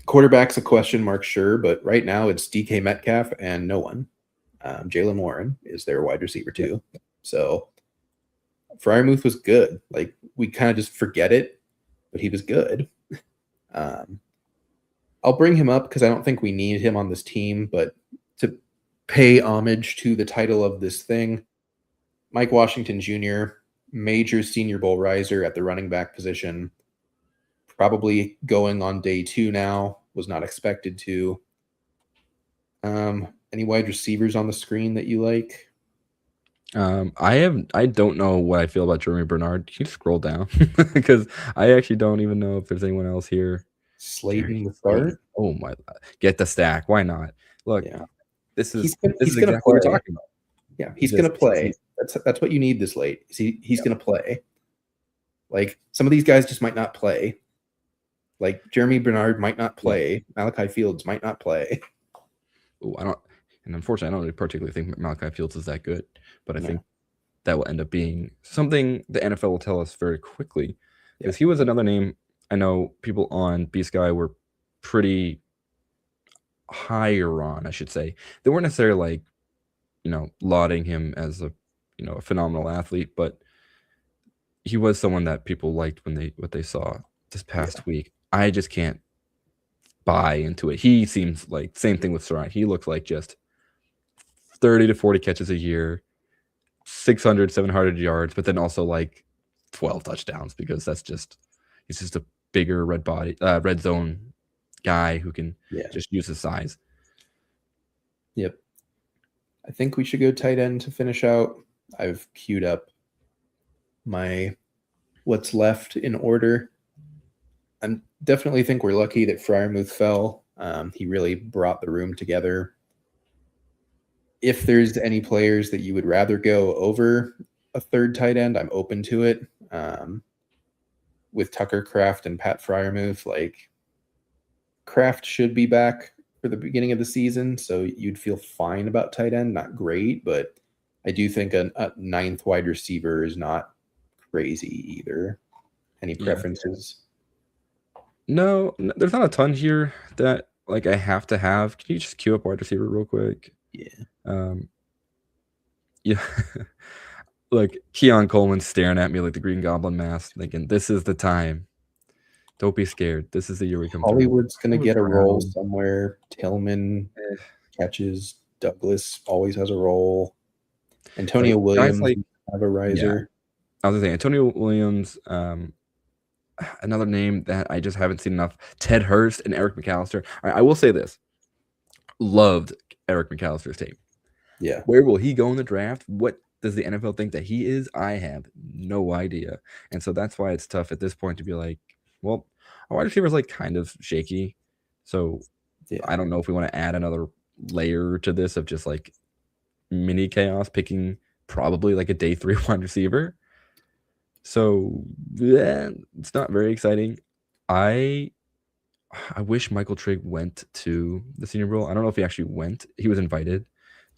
quarterback's a question mark, sure, but right now it's DK Metcalf and no one. Jalen Warren is their wide receiver too. So Freiermuth was good. Like, we kind of just forget it, but he was good. I'll bring him up because I don't think we need him on this team, but to pay homage to the title of this thing, Mike Washington Jr., major Senior Bowl riser at the running back position, probably going on day 2 now, was not expected to. Any wide receivers on the screen that you like? I don't know what I feel about Jeremy Bernard. Can you scroll down? Because I actually don't even know if there's anyone else here. Slayton the start? Oh my God. Get the stack. Why not? Look, this is exactly what we're talking about. Yeah, he's going to play. That's what you need this late. He's going to play. Like, some of these guys just might not play. Like, Jeremy Bernard might not play. Malachi Fields might not play. Oh, unfortunately, I don't particularly think Malachi Fields is that good, but I think that will end up being something the NFL will tell us very quickly, because he was another name. I know people on B-Sky were pretty higher on, I should say. They weren't necessarily lauding him as a phenomenal athlete, but he was someone that people liked what they saw this past week. I just can't buy into it. He seems like same thing with Surratt. He looks like just 30 to 40 catches a year, 600, 700 yards, but then also like 12 touchdowns, because he's just a bigger red zone guy who can just use his size. Yep. I think we should go tight end to finish out. I've queued up my what's left in order. I definitely think we're lucky that Freiermuth fell. He really brought the room together. If there's any players that you would rather go over a third tight end, I'm open to it. With Tucker Kraft and Pat Freiermuth, like, Kraft should be back for the beginning of the season, so you'd feel fine about tight end. Not great, but I do think a ninth wide receiver is not crazy either. Any preferences? No, there's not a ton here that like I have to have. Can you just queue up wide receiver real quick? Yeah. Yeah. Look, Keon Coleman's staring at me like the Green Goblin mask, thinking, this is the time. Don't be scared. This is the year we come Hollywood's going to get a role somewhere. Tillman catches. Douglas always has a role. Antonio Williams have a riser. I was going to say, Antonio Williams, another name that I just haven't seen enough. Ted Hurst and Eric McAllister. I will say this: loved Eric McAllister's tape. Yeah. Where will he go in the draft? What does the NFL think that he is? I have no idea. And so that's why it's tough at this point to be like, well, our wide receiver is like kind of shaky. So Yeah. I don't know if we want to add another layer to this of just like mini chaos, picking probably like a day 3 wide receiver. So yeah, it's not very exciting. I wish Michael Trigg went to the Senior Bowl. I don't know if he actually went. He was invited,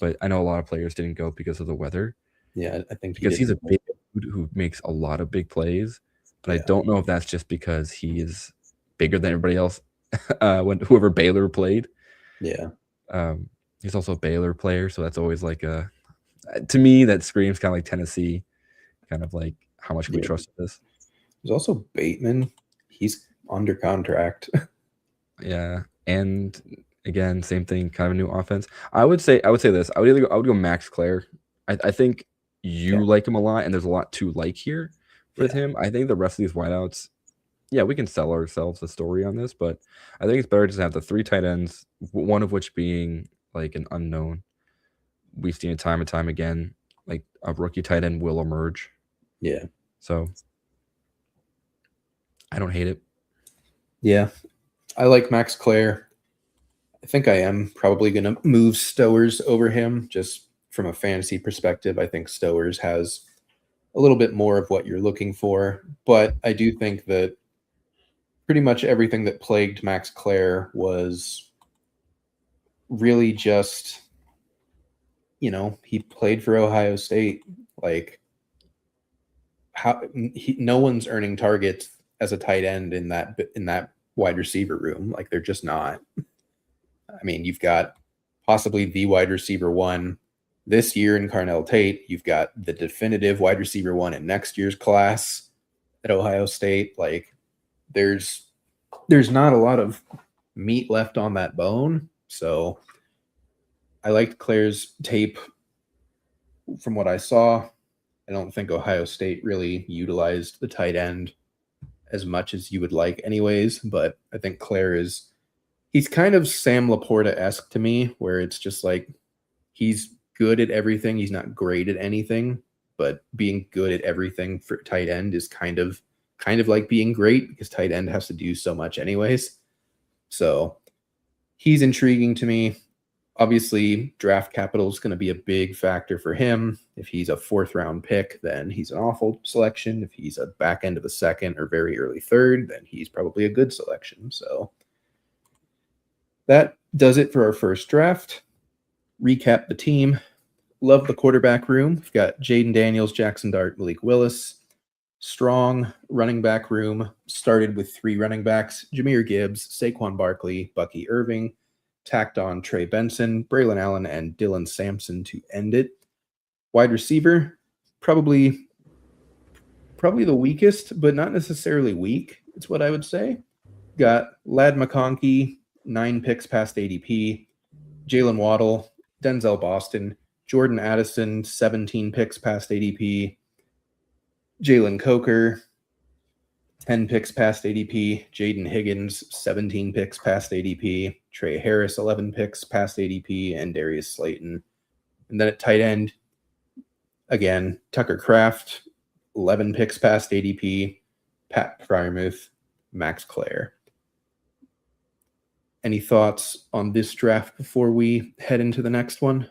but I know a lot of players didn't go because of the weather. Yeah, I think he Because did. he's a big dude who makes a lot of big plays, but I Yeah. don't know if that's just because he is bigger than everybody else. When whoever Baylor played, Yeah. he's also a Baylor player, so that's always like a to me that screams kind of like Tennessee, kind of like how much can we Yeah. trust this? There's also Bateman. He's under contract. Yeah, and again, same thing, kind of a new offense. I would say this. I would go Max Clare. I think you Okay. like him a lot, and there's a lot to like here with Yeah. him. I think the rest of these wideouts, yeah, we can sell ourselves a story on this, but I think it's better just to have the 3 tight ends, one of which being like an unknown. We've seen it time and time again. Like a rookie tight end will emerge. Yeah. So I don't hate it. Yeah. I like Max Clare. I think I am probably going to move Stowers over him just from a fantasy perspective. I think Stowers has a little bit more of what you're looking for, but I do think that pretty much everything that plagued Max Clare was really just, he played for Ohio State. Like, no one's earning targets as a tight end in that wide receiver room. Like, they're just not. I mean, you've got possibly the wide receiver one this year in Carnell Tate. You've got the definitive wide receiver one in next year's class at Ohio State. Like, there's not a lot of meat left on that bone. So I liked Claire's tape from what I saw. I don't think Ohio State really utilized the tight end as much as you would like anyways, but I think he's kind of Sam Laporta-esque to me, where it's just like he's good at everything. He's not great at anything, but being good at everything for tight end is kind of like being great because tight end has to do so much anyways. So he's intriguing to me. Obviously, draft capital is going to be a big factor for him. If he's a 4th round pick, then he's an awful selection. If he's a back end of a 2nd or very early 3rd, then he's probably a good selection. So that does it for our first draft. Recap the team. Love the quarterback room. We've got Jaden Daniels, Jackson Dart, Malik Willis. Strong running back room. Started with 3 running backs: Jahmyr Gibbs, Saquon Barkley, Bucky Irving. Tacked on Trey Benson, Braylon Allen, and Dylan Sampson to end it. Wide receiver, probably the weakest, but not necessarily weak. It's what I would say. Got Ladd McConkey, 9 picks past ADP. Jalen Waddle, Denzel Boston, Jordan Addison, 17 picks past ADP. Jalen Coker, 10 picks past ADP. Jaden Higgins, 17 picks past ADP. Trey Harris, 11 picks past ADP. And Darius Slayton. And then at tight end, again, Tucker Kraft, 11 picks past ADP. Pat Fryermuth, Max Clare. Any thoughts on this draft before we head into the next one?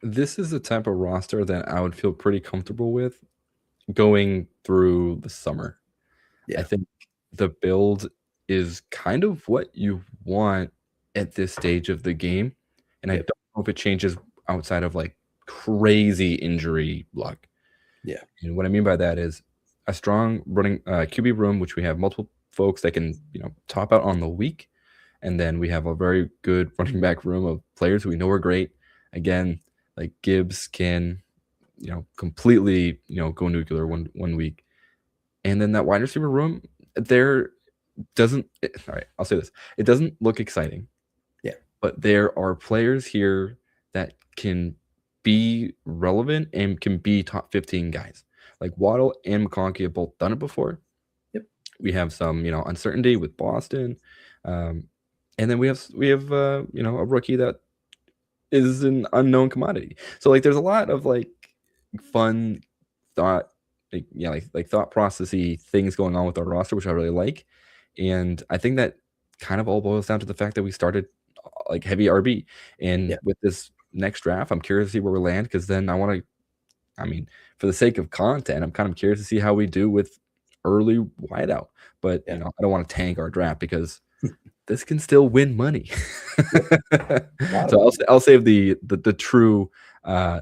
This is the type of roster that I would feel pretty comfortable with going through the summer. Yeah. I think the build is kind of what you want at this stage of the game. And I Yep. don't know if it changes outside of like crazy injury luck. Yeah. And what I mean by that is a strong running QB room, which we have multiple folks that can, top out on the week. And then we have a very good running back room of players who we know are great. Again, like Gibbs can, completely, go nuclear one week. And then that wide receiver room, all right, I'll say this. It doesn't look exciting. Yeah. But there are players here that can be relevant and can be top 15 guys. Like Waddle and McConkey have both done it before. Yep. We have some, uncertainty with Boston, um, and then we have a rookie that is an unknown commodity. So like, there's a lot of like fun thought, like thought processy things going on with our roster, which I really like, and I think that kind of all boils down to the fact that we started like heavy RB, and Yeah. with this next draft, I'm curious to see where we land because then I want to. I mean, for the sake of content, I'm kind of curious to see how we do with early wideout. But Yeah. I don't want to tank our draft because this can still win money. A lot of So money. I'll save the true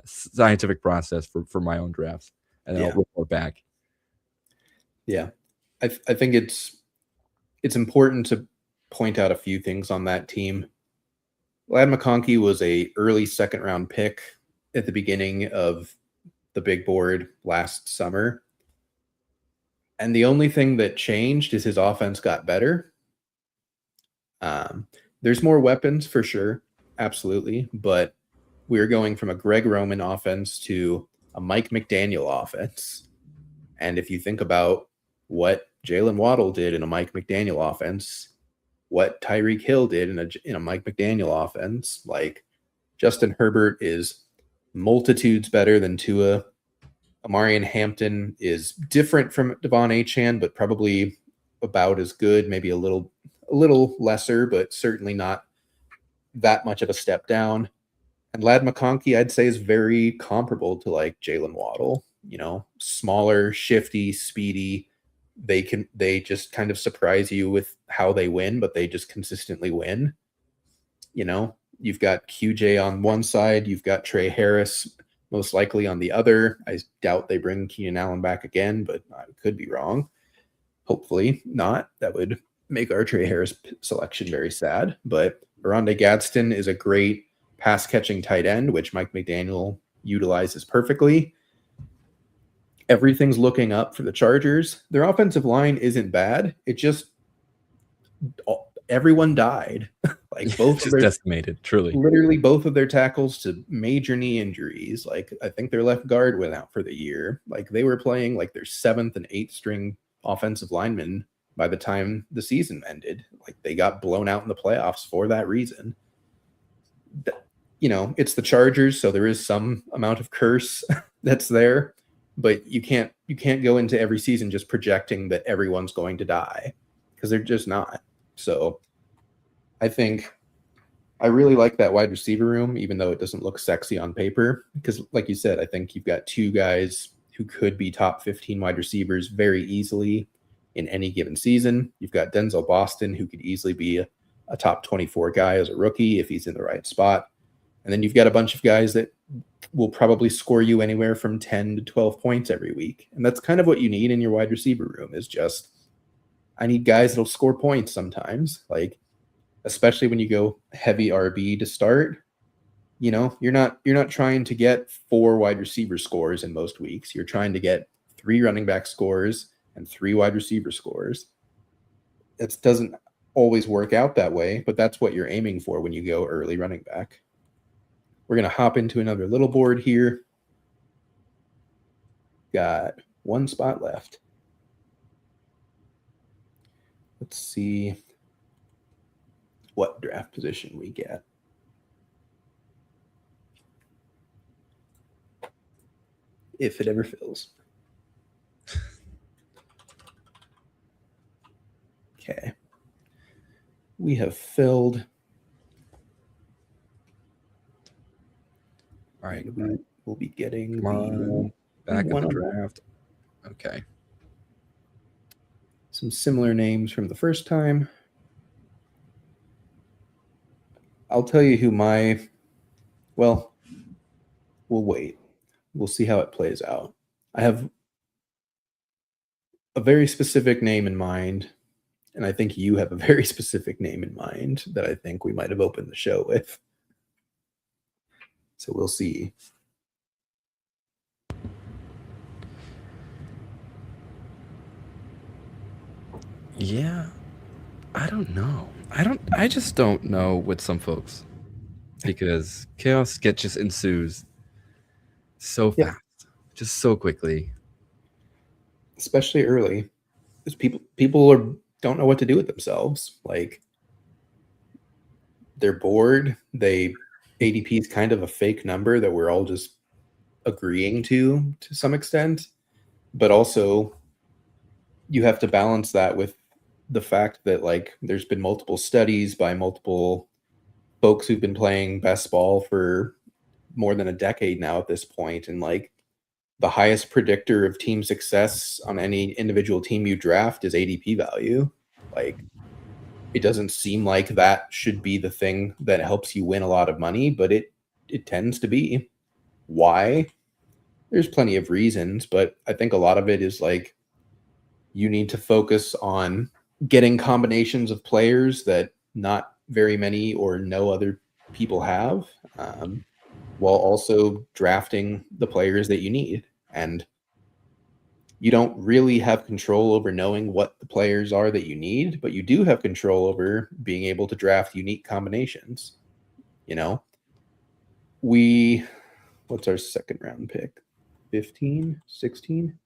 scientific process for my own drafts, and then I'll Yeah. report back. Yeah. I think it's important to point out a few things on that team. Lad McConkey was a early second round pick at the beginning of the big board last summer. And the only thing that changed is his offense got better. There's more weapons for sure, absolutely, but we're going from a Greg Roman offense to a Mike McDaniel offense. And if you think about what Jalen Waddle did in a Mike McDaniel offense, what Tyreek Hill did in a Mike McDaniel offense, like Justin Herbert is multitudes better than Tua. Amarian Hampton is different from Devon Achane, but probably about as good, maybe a little lesser, but certainly not that much of a step down. And Lad McConkey, I'd say, is very comparable to like Jalen Waddle. Smaller, shifty, speedy. They just kind of surprise you with how they win, but they just consistently win. You've got QJ on one side, you've got Trey Harris most likely on the other. I doubt they bring Keenan Allen back again, but I could be wrong. Hopefully not. That would make our Trey Harris selection very sad. But Rondé Gadsden is a great pass catching tight end, which Mike McDaniel utilizes perfectly. Everything's looking up for the Chargers. Their offensive line isn't bad. It just everyone died. Like both just decimated, truly. Literally both of their tackles to major knee injuries. Like I think their left guard went out for the year. Like they were playing like their 7th and 8th string offensive linemen by the time the season ended. Like they got blown out in the playoffs for that reason. It's the Chargers, so there is some amount of curse that's there, but you can't go into every season just projecting that everyone's going to die because they're just not. So I think I really like that wide receiver room, even though it doesn't look sexy on paper, because like you said, I think you've got two guys who could be top 15 wide receivers very easily in any given season. You've got Denzel Boston, who could easily be a top 24 guy as a rookie if he's in the right spot. And then you've got a bunch of guys that will probably score you anywhere from 10 to 12 points every week. And that's kind of what you need in your wide receiver room is just, I need guys that'll score points sometimes. Like, especially when you go heavy RB to start, you're not trying to get 4 wide receiver scores in most weeks. You're trying to get 3 running back scores and 3 wide receiver scores. It doesn't always work out that way, but that's what you're aiming for when you go early running back. We're going to hop into another little board here. Got 1 spot left. Let's see what draft position we get. If it ever fills. Okay. We have filled. All right. We'll be getting back in the draft. Okay. Some similar names from the first time. I'll tell you who we'll wait. We'll see how it plays out. I have a very specific name in mind, and I think you have a very specific name in mind that I think we might have opened the show with. So we'll see. Yeah. I don't know. I just don't know with some folks because chaos just ensues so fast, just so quickly. Especially early. is people don't know what to do with themselves. Like they're bored. ADP is kind of a fake number that we're all just agreeing to some extent, but also you have to balance that with the fact that like there's been multiple studies by multiple folks who've been playing best ball for more than a decade now at this point, and like the highest predictor of team success on any individual team you draft is ADP value. Like it doesn't seem like that should be the thing that helps you win a lot of money, but it tends to be. Why? There's plenty of reasons, but I think a lot of it is like you need to focus on getting combinations of players that not very many or no other people have, while also drafting the players that you need. And you don't really have control over knowing what the players are that you need, but you do have control over being able to draft unique combinations. You know, what's our second round pick? 15, 16?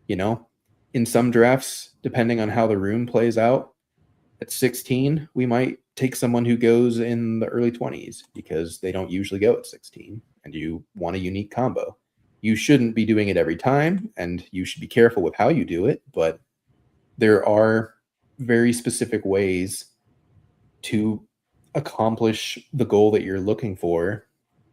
You know, in some drafts, depending on how the room plays out, at 16, we might take someone who goes in the early 20s because they don't usually go at 16 and you want a unique combo. You shouldn't be doing it every time and you should be careful with how you do it, but there are very specific ways to accomplish the goal that you're looking for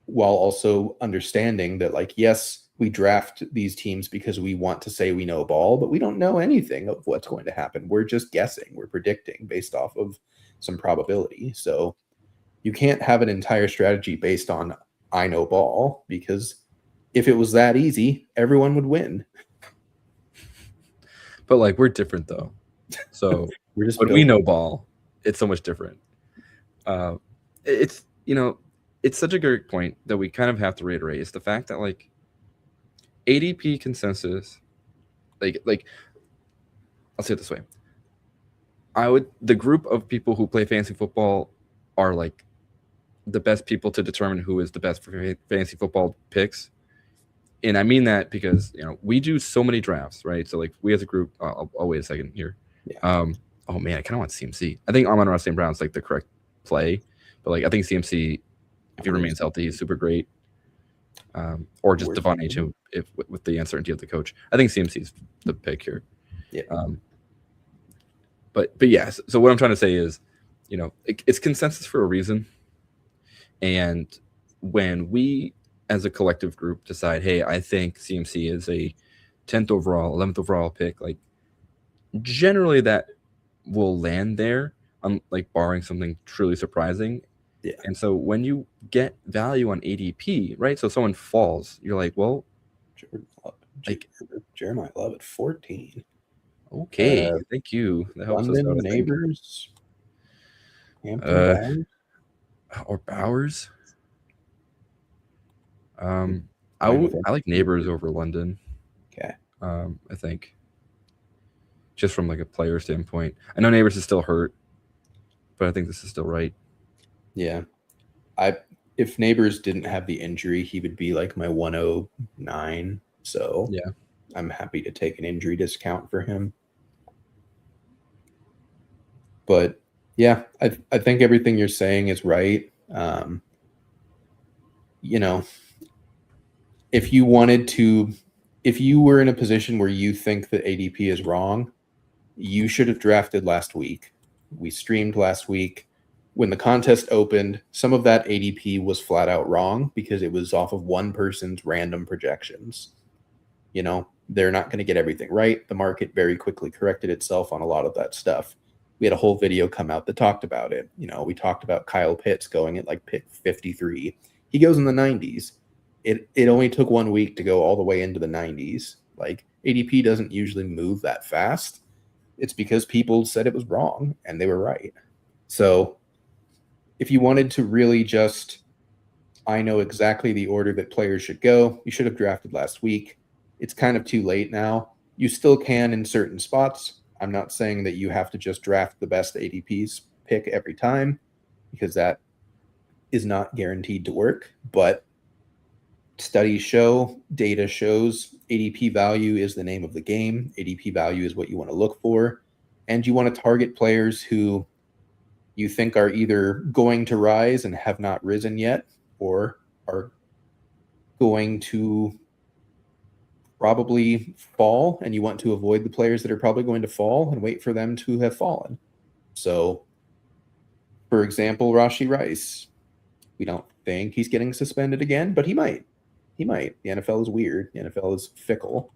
while also understanding that, like, yes, we draft these teams because we want to say we know ball, but we don't know anything of what's going to happen. We're just guessing. We're predicting based off of some probability. So you can't have an entire strategy based on I know ball, because if it was that easy, everyone would win. But like we're different though. So We're just when we know ball, it's so much different. It's it's such a great point that we kind of have to reiterate is the fact that like ADP consensus, like I'll say it this way. The group of people who play fantasy football are like the best people to determine who is the best for fantasy football picks. And I mean that because, we do so many drafts, right? So like we as a group, I'll wait a second here. Yeah. Oh man, I kind of want CMC. I think Amon-Ra St. Brown's like the correct play, but like I think CMC, if he remains healthy, is super great. Or just Devon H. If with the uncertainty of the coach, I think CMC is the pick here. Yeah. But yes. So what I'm trying to say is, it's consensus for a reason. And when we, as a collective group, decide, hey, I think CMC is a 10th overall, 11th overall pick, like generally that will land there, like barring something truly surprising. Yeah. And so when you get value on ADP, right? So someone falls, you're like, well, Jeremiah Love at 14. Okay, thank you. That helps London us out. Neighbors. Hampton or Bowers. I like Neighbors over London. Okay. I think just from like a player standpoint, I know Neighbors is still hurt, but I think this is still right. Yeah. If Neighbors didn't have the injury, he would be like my 109. So yeah, I'm happy to take an injury discount for him. But yeah, I think everything you're saying is right. If you were in a position where you think that ADP is wrong, you should have drafted last week. We streamed last week. When the contest opened, some of that ADP was flat out wrong because it was off of one person's random projections. They're not going to get everything right. The market very quickly corrected itself on a lot of that stuff. We had a whole video come out that talked about it. We talked about Kyle Pitts going at like pick 53. He goes in the 90s. It only took 1 week to go all the way into the 90s. Like ADP doesn't usually move that fast. It's because people said it was wrong and they were right. So if you wanted to really just, I know exactly the order that players should go, you should have drafted last week. It's kind of too late now. You still can in certain spots. I'm not saying that you have to just draft the best ADP's pick every time, because that is not guaranteed to work. But studies show, data shows, ADP value is the name of the game. ADP value is what you want to look for. And you want to target players who you think are either going to rise and have not risen yet, or are going to probably fall, and you want to avoid the players that are probably going to fall and wait for them to have fallen. So, for example, Rashi Rice, we don't think he's getting suspended again, but he might. He might. The NFL is weird. The NFL is fickle.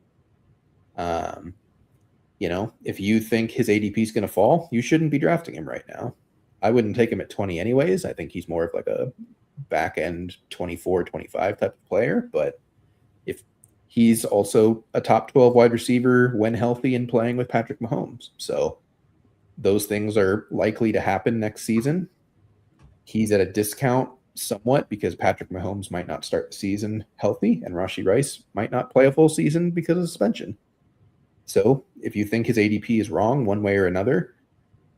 If you think his ADP is going to fall, you shouldn't be drafting him right now. I wouldn't take him at 20 anyways. I think he's more of like a back end 24, 25 type of player. But if he's also a top 12 wide receiver when healthy and playing with Patrick Mahomes. So those things are likely to happen next season. He's at a discount somewhat because Patrick Mahomes might not start the season healthy and Rashi Rice might not play a full season because of suspension. So if you think his ADP is wrong one way or another,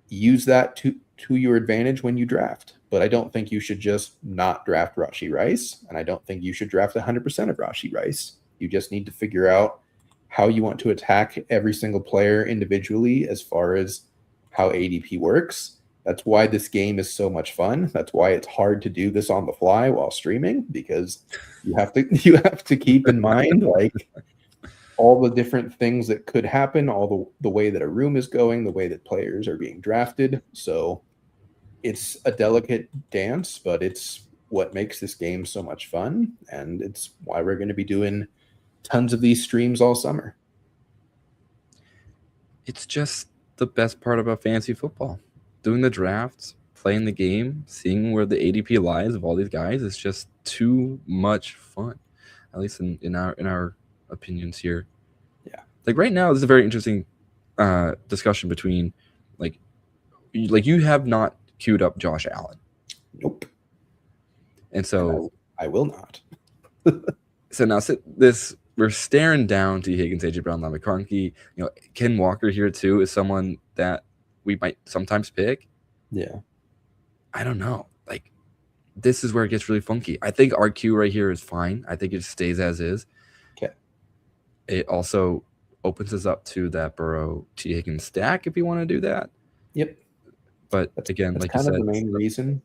use that to your advantage when you draft. But I don't think you should just not draft Rashi Rice, and I don't think you should draft 100% of Rashi Rice. You just need to figure out how you want to attack every single player individually as far as how ADP works. That's why this game is so much fun. That's why it's hard to do this on the fly while streaming, because you have to keep in mind like all the different things that could happen, all the way that a room is going, the way that players are being drafted. So it's a delicate dance, but it's what makes this game so much fun, and it's why we're going to be doing tons of these streams all summer. It's just the best part about fantasy football. Doing the drafts, playing the game, seeing where the ADP lies of all these guys is just too much fun. At least in our opinions here. Yeah. Like right now, this is a very interesting discussion between like you have not queued up Josh Allen. Nope. And so I will not. So now we're staring down T. Higgins, AJ Brown, Ladd McConkey. Ken Walker here too is someone that we might sometimes pick. Yeah. I don't know. Like, this is where it gets really funky. I think our queue right here is fine. I think it stays as is. Okay. It also opens us up to that Burrow T. Higgins stack if you want to do that. Yep. But that's like kind you said, of the main reason.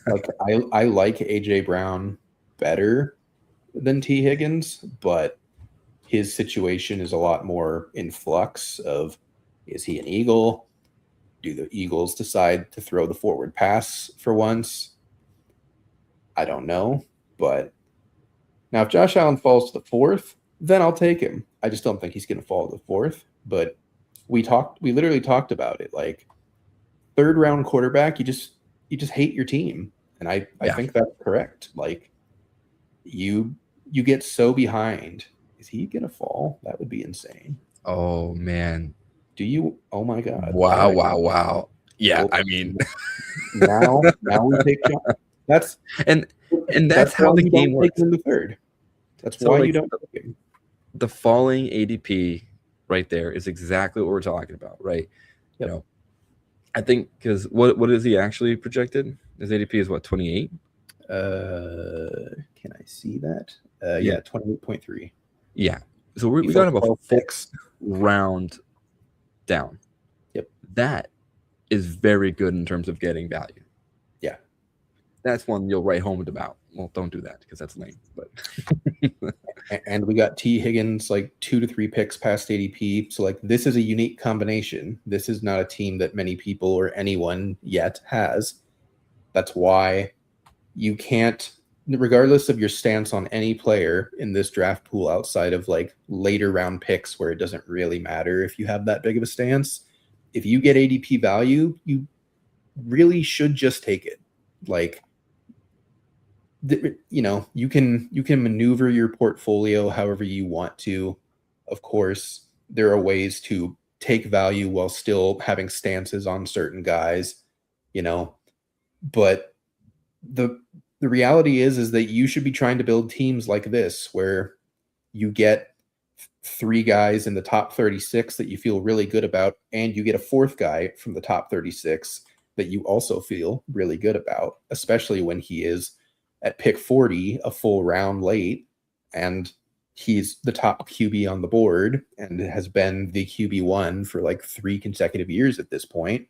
Like I like AJ Brown better than T. Higgins, but his situation is a lot more in flux of, is he an Eagle? Do the Eagles decide to throw the forward pass for once? I don't know. But now if Josh Allen falls to the fourth, then I'll take him. I just don't think he's going to fall to the fourth. But we literally talked about it. Like, third round quarterback, you just hate your team. And I think that's correct. Like, you get so behind. Is he going to fall? That would be insane. Oh, man. Do you? Oh my God! Wow! Yeah, I mean, now we take that's how the game works. In the third. That's why you don't take him. The falling ADP right there is exactly what we're talking about, right? Yep. I think because what is he actually projected? His ADP is what, 28? Can I see that? Yeah, 28.3. Yeah. So we got about 6 round down. Yep. That is very good in terms of getting value. Yeah. That's one you'll write home about. Well, don't do that because that's lame. But and we got T. Higgins like 2 to 3 picks past ADP. So like this is a unique combination. This is not a team that many people or anyone yet has. That's why you can't, regardless of your stance on any player in this draft pool outside of like later round picks where it doesn't really matter if you have that big of a stance, if you get ADP value, you really should just take it. Like, you can maneuver your portfolio however you want to. Of course, there are ways to take value while still having stances on certain guys, but the reality is that you should be trying to build teams like this where you get 3 guys in the top 36 that you feel really good about, and you get a 4th guy from the top 36 that you also feel really good about, especially when he is at pick 40 a full round late, and he's the top QB on the board and has been the QB1 for like 3 consecutive years at this point.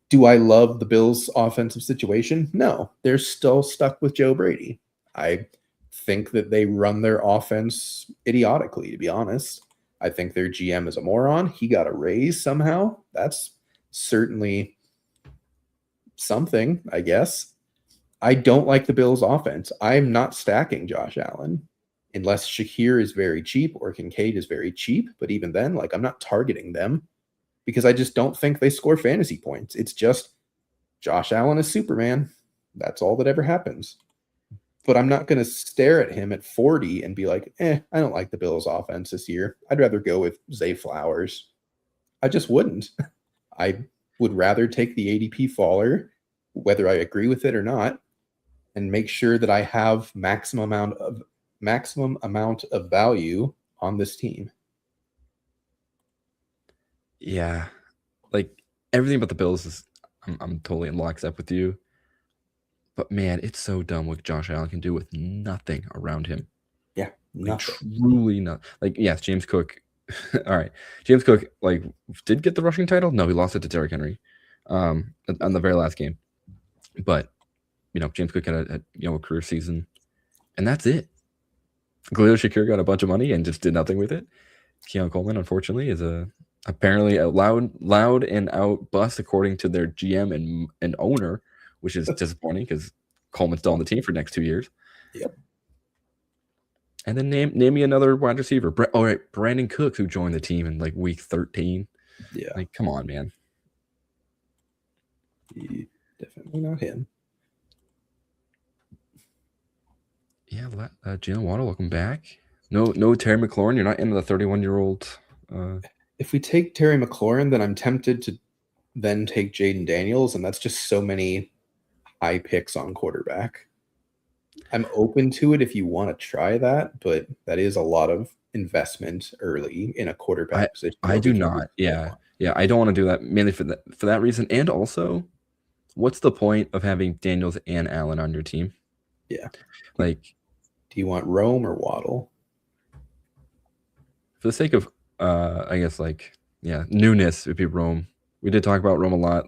Do I love the Bills' offensive situation? No, they're still stuck with Joe Brady. I think that they run their offense idiotically, to be honest. I think their GM is a moron. He got a raise somehow. That's certainly something, I guess. I don't like the Bills' offense. I'm not stacking Josh Allen unless Shakir is very cheap or Kincaid is very cheap. But even then, like, I'm not targeting them because I just don't think they score fantasy points. It's just Josh Allen is Superman. That's all that ever happens. But I'm not going to stare at him at 40 and be like, I don't like the Bills' offense this year. I'd rather go with Zay Flowers. I just wouldn't. I would rather take the ADP faller, whether I agree with it or not, and make sure that I have maximum amount of value on this team. Yeah, like everything about the Bills is, I'm totally in lockstep with you. But man, it's so dumb what Josh Allen can do with nothing around him. Yeah, nothing. Like, truly not. Like, yes, James Cook. All right, James Cook like did get the rushing title. No, he lost it to Derrick Henry, on the very last game. But James Cook had a career season, and that's it. Khalil Shakir got a bunch of money and just did nothing with it. Keon Coleman, unfortunately, is apparently a loud and out bust according to their GM and owner, which is disappointing because Coleman's still on the team for the next 2 years. Yep. And then name me another wide receiver. All right, Brandon Cooks, who joined the team in like week 13. Yeah. Like, come on, man. Definitely not him. Yeah, Jalen Waddle, welcome back. No Terry McLaurin. You're not into the 31-year-old. If we take Terry McLaurin, then I'm tempted to then take Jaden Daniels, and that's just so many high picks on quarterback. I'm open to it if you want to try that, but that is a lot of investment early in a quarterback position. I do not. Yeah, I don't want to do that mainly for that reason, and also, what's the point of having Daniels and Allen on your team? Yeah, like, do you want Rome or Waddle? For the sake of, I guess, like, newness, it'd be Rome. We did talk about Rome a lot.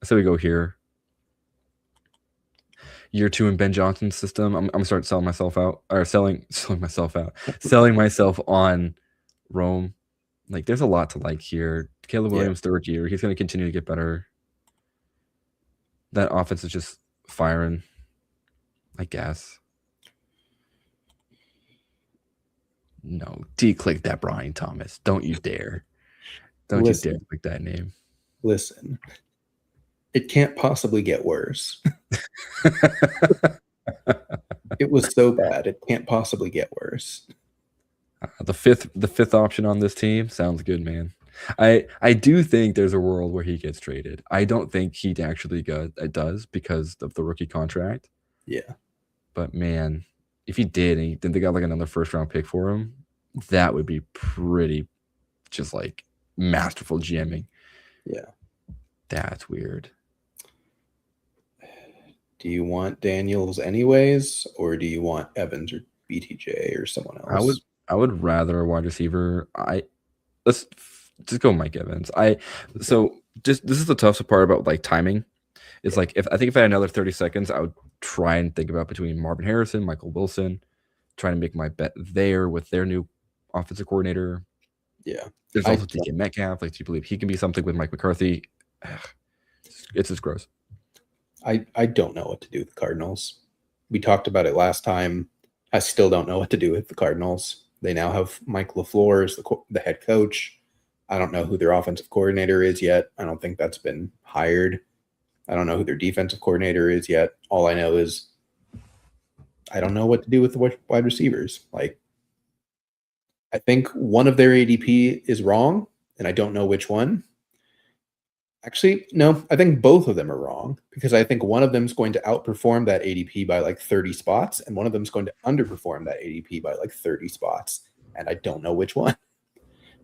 So we go here. Year 2 in Ben Johnson's system. I'm gonna start selling myself out, or selling myself on Rome. Like, there's a lot to like here. Caleb Williams, 3rd year. He's gonna continue to get better. That offense is just firing, I guess. No, declick that Brian Thomas. Don't you dare. Don't you dare click that name. Listen, it can't possibly get worse. It was so bad. It can't possibly get worse. The fifth option on this team sounds good, man. I do think there's a world where he gets traded. I don't think he actually does because of the rookie contract. Yeah. But man, if he did and then they got like another 1st-round pick for him, that would be pretty just like masterful GMing. Yeah. That's weird. Do you want Daniels anyways, or do you want Evans or BTJ or someone else? I would rather a wide receiver. Let's just go Mike Evans. This is the toughest part about like timing. It's like if I had another 30 seconds, I would try and think about between Marvin Harrison, Michael Wilson, trying to make my bet there with their new offensive coordinator. Yeah. There's also DK Metcalf. Like, do you believe he can be something with Mike McCarthy? It's just gross. I don't know what to do with the Cardinals. We talked about it last time. I still don't know what to do with the Cardinals. They now have Mike LaFleur as the head coach. I don't know who their offensive coordinator is yet. I don't think that's been hired. I don't know who their defensive coordinator is yet. All I know is I don't know what to do with the wide receivers. Like, I think one of their ADP is wrong, and I don't know which one. Actually, no, I think both of them are wrong because I think one of them is going to outperform that ADP by like 30 spots, and one of them is going to underperform that ADP by like 30 spots, and I don't know which one.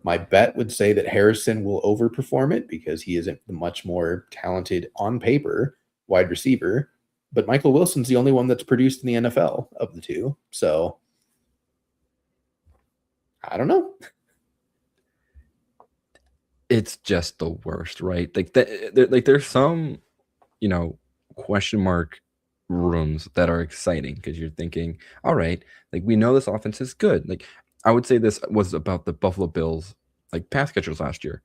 My bet would say that Harrison will overperform it because he isn't the much more talented on paper wide receiver, but Michael Wilson's the only one that's produced in the NFL of the two. So I don't know. It's just the worst, right? Like there's some, question mark rooms that are exciting because you're thinking, all right, like we know this offense is good. Like I would say this was about the Buffalo Bills, like pass catchers last year.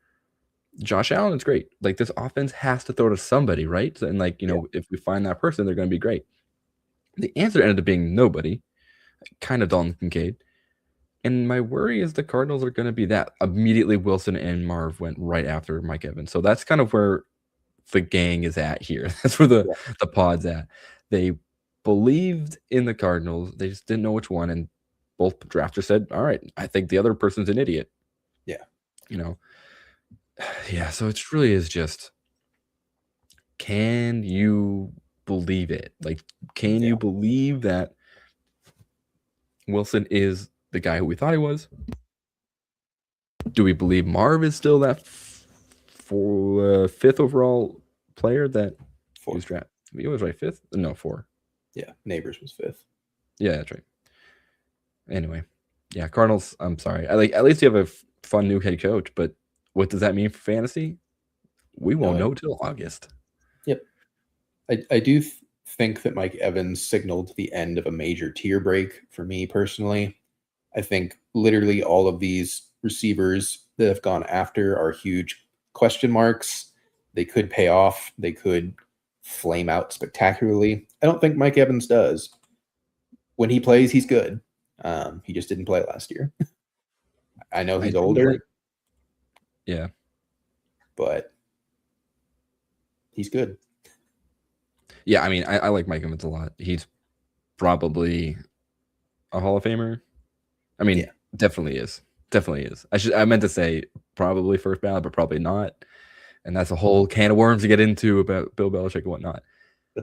Josh Allen is great. Like this offense has to throw to somebody, right? And like, if we find that person, they're going to be great. The answer ended up being nobody, kind of Dalton Kincaid. And my worry is the Cardinals are going to be that. Immediately, Wilson and Marv went right after Mike Evans. So that's kind of where the gang is at here. That's where the pod's at. They believed in the Cardinals. They just didn't know which one. And both drafters said, all right, I think the other person's an idiot. Yeah. Yeah, so it really is just, can you believe it? Like, can you believe that Wilson is the guy who we thought he was? Do we believe Marv is still that fifth overall player that he was drafted? He was right, fifth? No, 4. Yeah, Neighbors was 5th. Yeah, that's right. Anyway, yeah, Cardinals, I'm sorry. At least you have a fun new head coach, but what does that mean for fantasy? We won't know till August. Yep. I do think that Mike Evans signaled the end of a major tier break for me personally. I think literally all of these receivers that have gone after are huge question marks. They could pay off. They could flame out spectacularly. I don't think Mike Evans does. When he plays, he's good. He just didn't play last year. I know he's older. Yeah. But he's good. Yeah, I mean, I like Mike Evans a lot. He's probably a Hall of Famer. I mean, definitely is. Definitely is. I meant to say probably first ballot, but probably not. And that's a whole can of worms to get into about Bill Belichick and whatnot.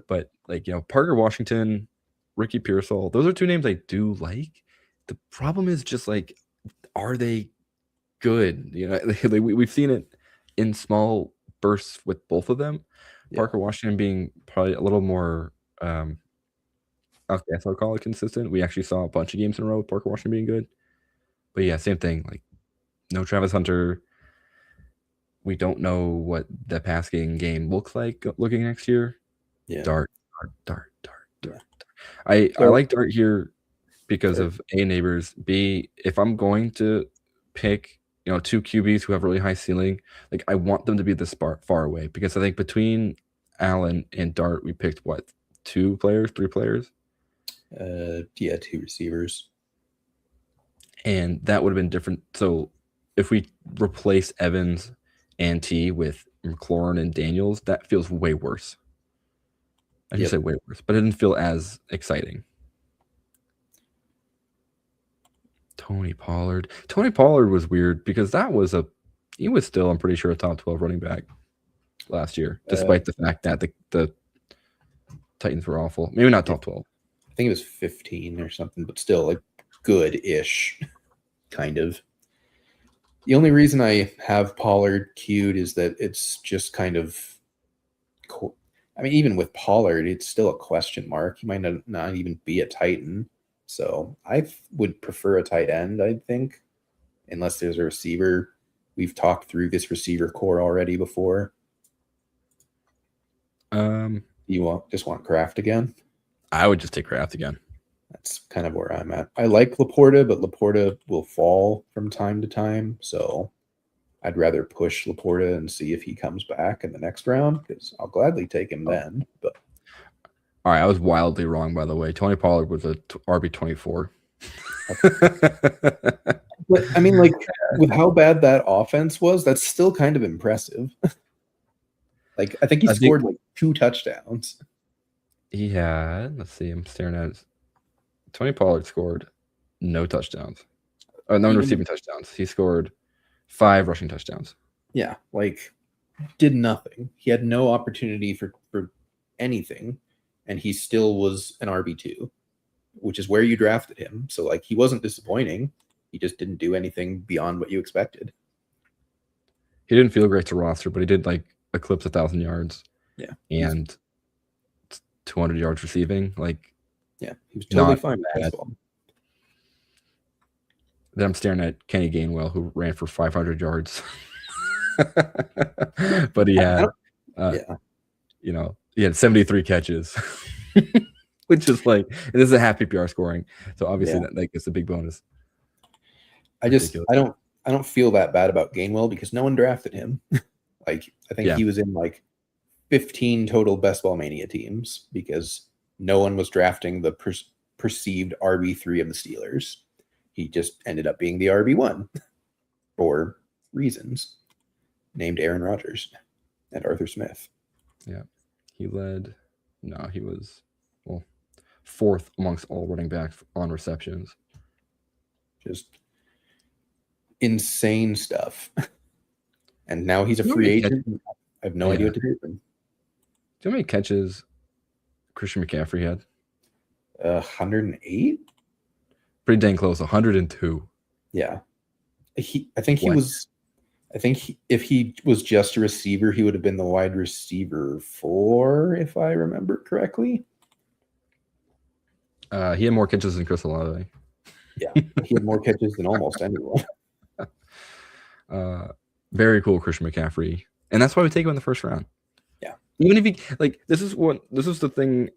But like, Parker Washington, Ricky Pearsall, those are 2 names I do like. The problem is just like, are they good? We've seen it in small bursts with both of them. Yeah. Parker Washington being probably a little more, okay, so I'll call it consistent. We actually saw a bunch of games in a row with Parker Washington being good. But yeah, same thing. Like, no Travis Hunter. We don't know what the passing game looks like looking next year. Yeah. Dart. I like Dart here because of A, neighbors, B, if I'm going to pick 2 QBs who have really high ceiling, like I want them to be this far away, because I think between Allen and Dart, we picked 3 players? 2 receivers. And that would have been different. So if we replace Evans and T with McLaurin and Daniels, that feels way worse. I just say way worse, but it didn't feel as exciting. Tony Pollard was weird because he was still, I'm pretty sure, a top 12 running back last year, despite the fact that the Titans were awful. Maybe not top 12. I think it was 15 or something, but still like good-ish, kind of. The only reason I have Pollard queued is that it's just kind of, I mean, even with Pollard, it's still a question mark. He might not even be a Titan. So I would prefer a tight end, I think, unless there's a receiver. We've talked through this receiver core already before. You just want Kraft again? I would just take Kraft again. That's kind of where I'm at. I like Laporta, but Laporta will fall from time to time. So I'd rather push Laporta and see if he comes back in the next round, because I'll gladly take him then. But all right, I was wildly wrong, by the way. Tony Pollard was a RB24. But I mean, like, with how bad that offense was, that's still kind of impressive. Like, I think he scored like 2 touchdowns. He had, let's see, I'm staring at it. Tony Pollard scored no touchdowns. No receiving touchdowns. He scored 5 rushing touchdowns. Yeah, like, did nothing. He had no opportunity for anything, and he still was an RB2, which is where you drafted him. So, like, he wasn't disappointing. He just didn't do anything beyond what you expected. He didn't feel great to roster, but he did, like, eclipse 1,000 yards. Yeah. And 200 yards receiving. Like, Yeah, he was totally not fine with bad. baseball. Then I'm staring at Kenny Gainwell, who ran for 500 yards. But he had, Yeah, he had 73 catches, which is like, this is a half PPR scoring. So obviously Yeah. that gets a big bonus. I don't feel that bad about Gainwell because no one drafted him. Like, I think Yeah. he was in like 15 total Best Ball Mania teams because no one was drafting the perceived RB3 of the Steelers. He just ended up being the RB1 for reasons, named Aaron Rodgers and Arthur Smith. Yeah. He was, well, fourth amongst all running backs on receptions. Just insane stuff. And now he's a You know free how many agent. I have no idea what to do with him. Do you know how many catches Christian McCaffrey had? 108? Pretty dang close, 102. Yeah. I think What? if he was just a receiver, he would have been the wide receiver 4, if I remember correctly. He had more catches than Chris Olave. Yeah, he had more catches than almost anyone. Very cool, Christian McCaffrey, and that's why we take him in the first round. Yeah, even if he this is the thing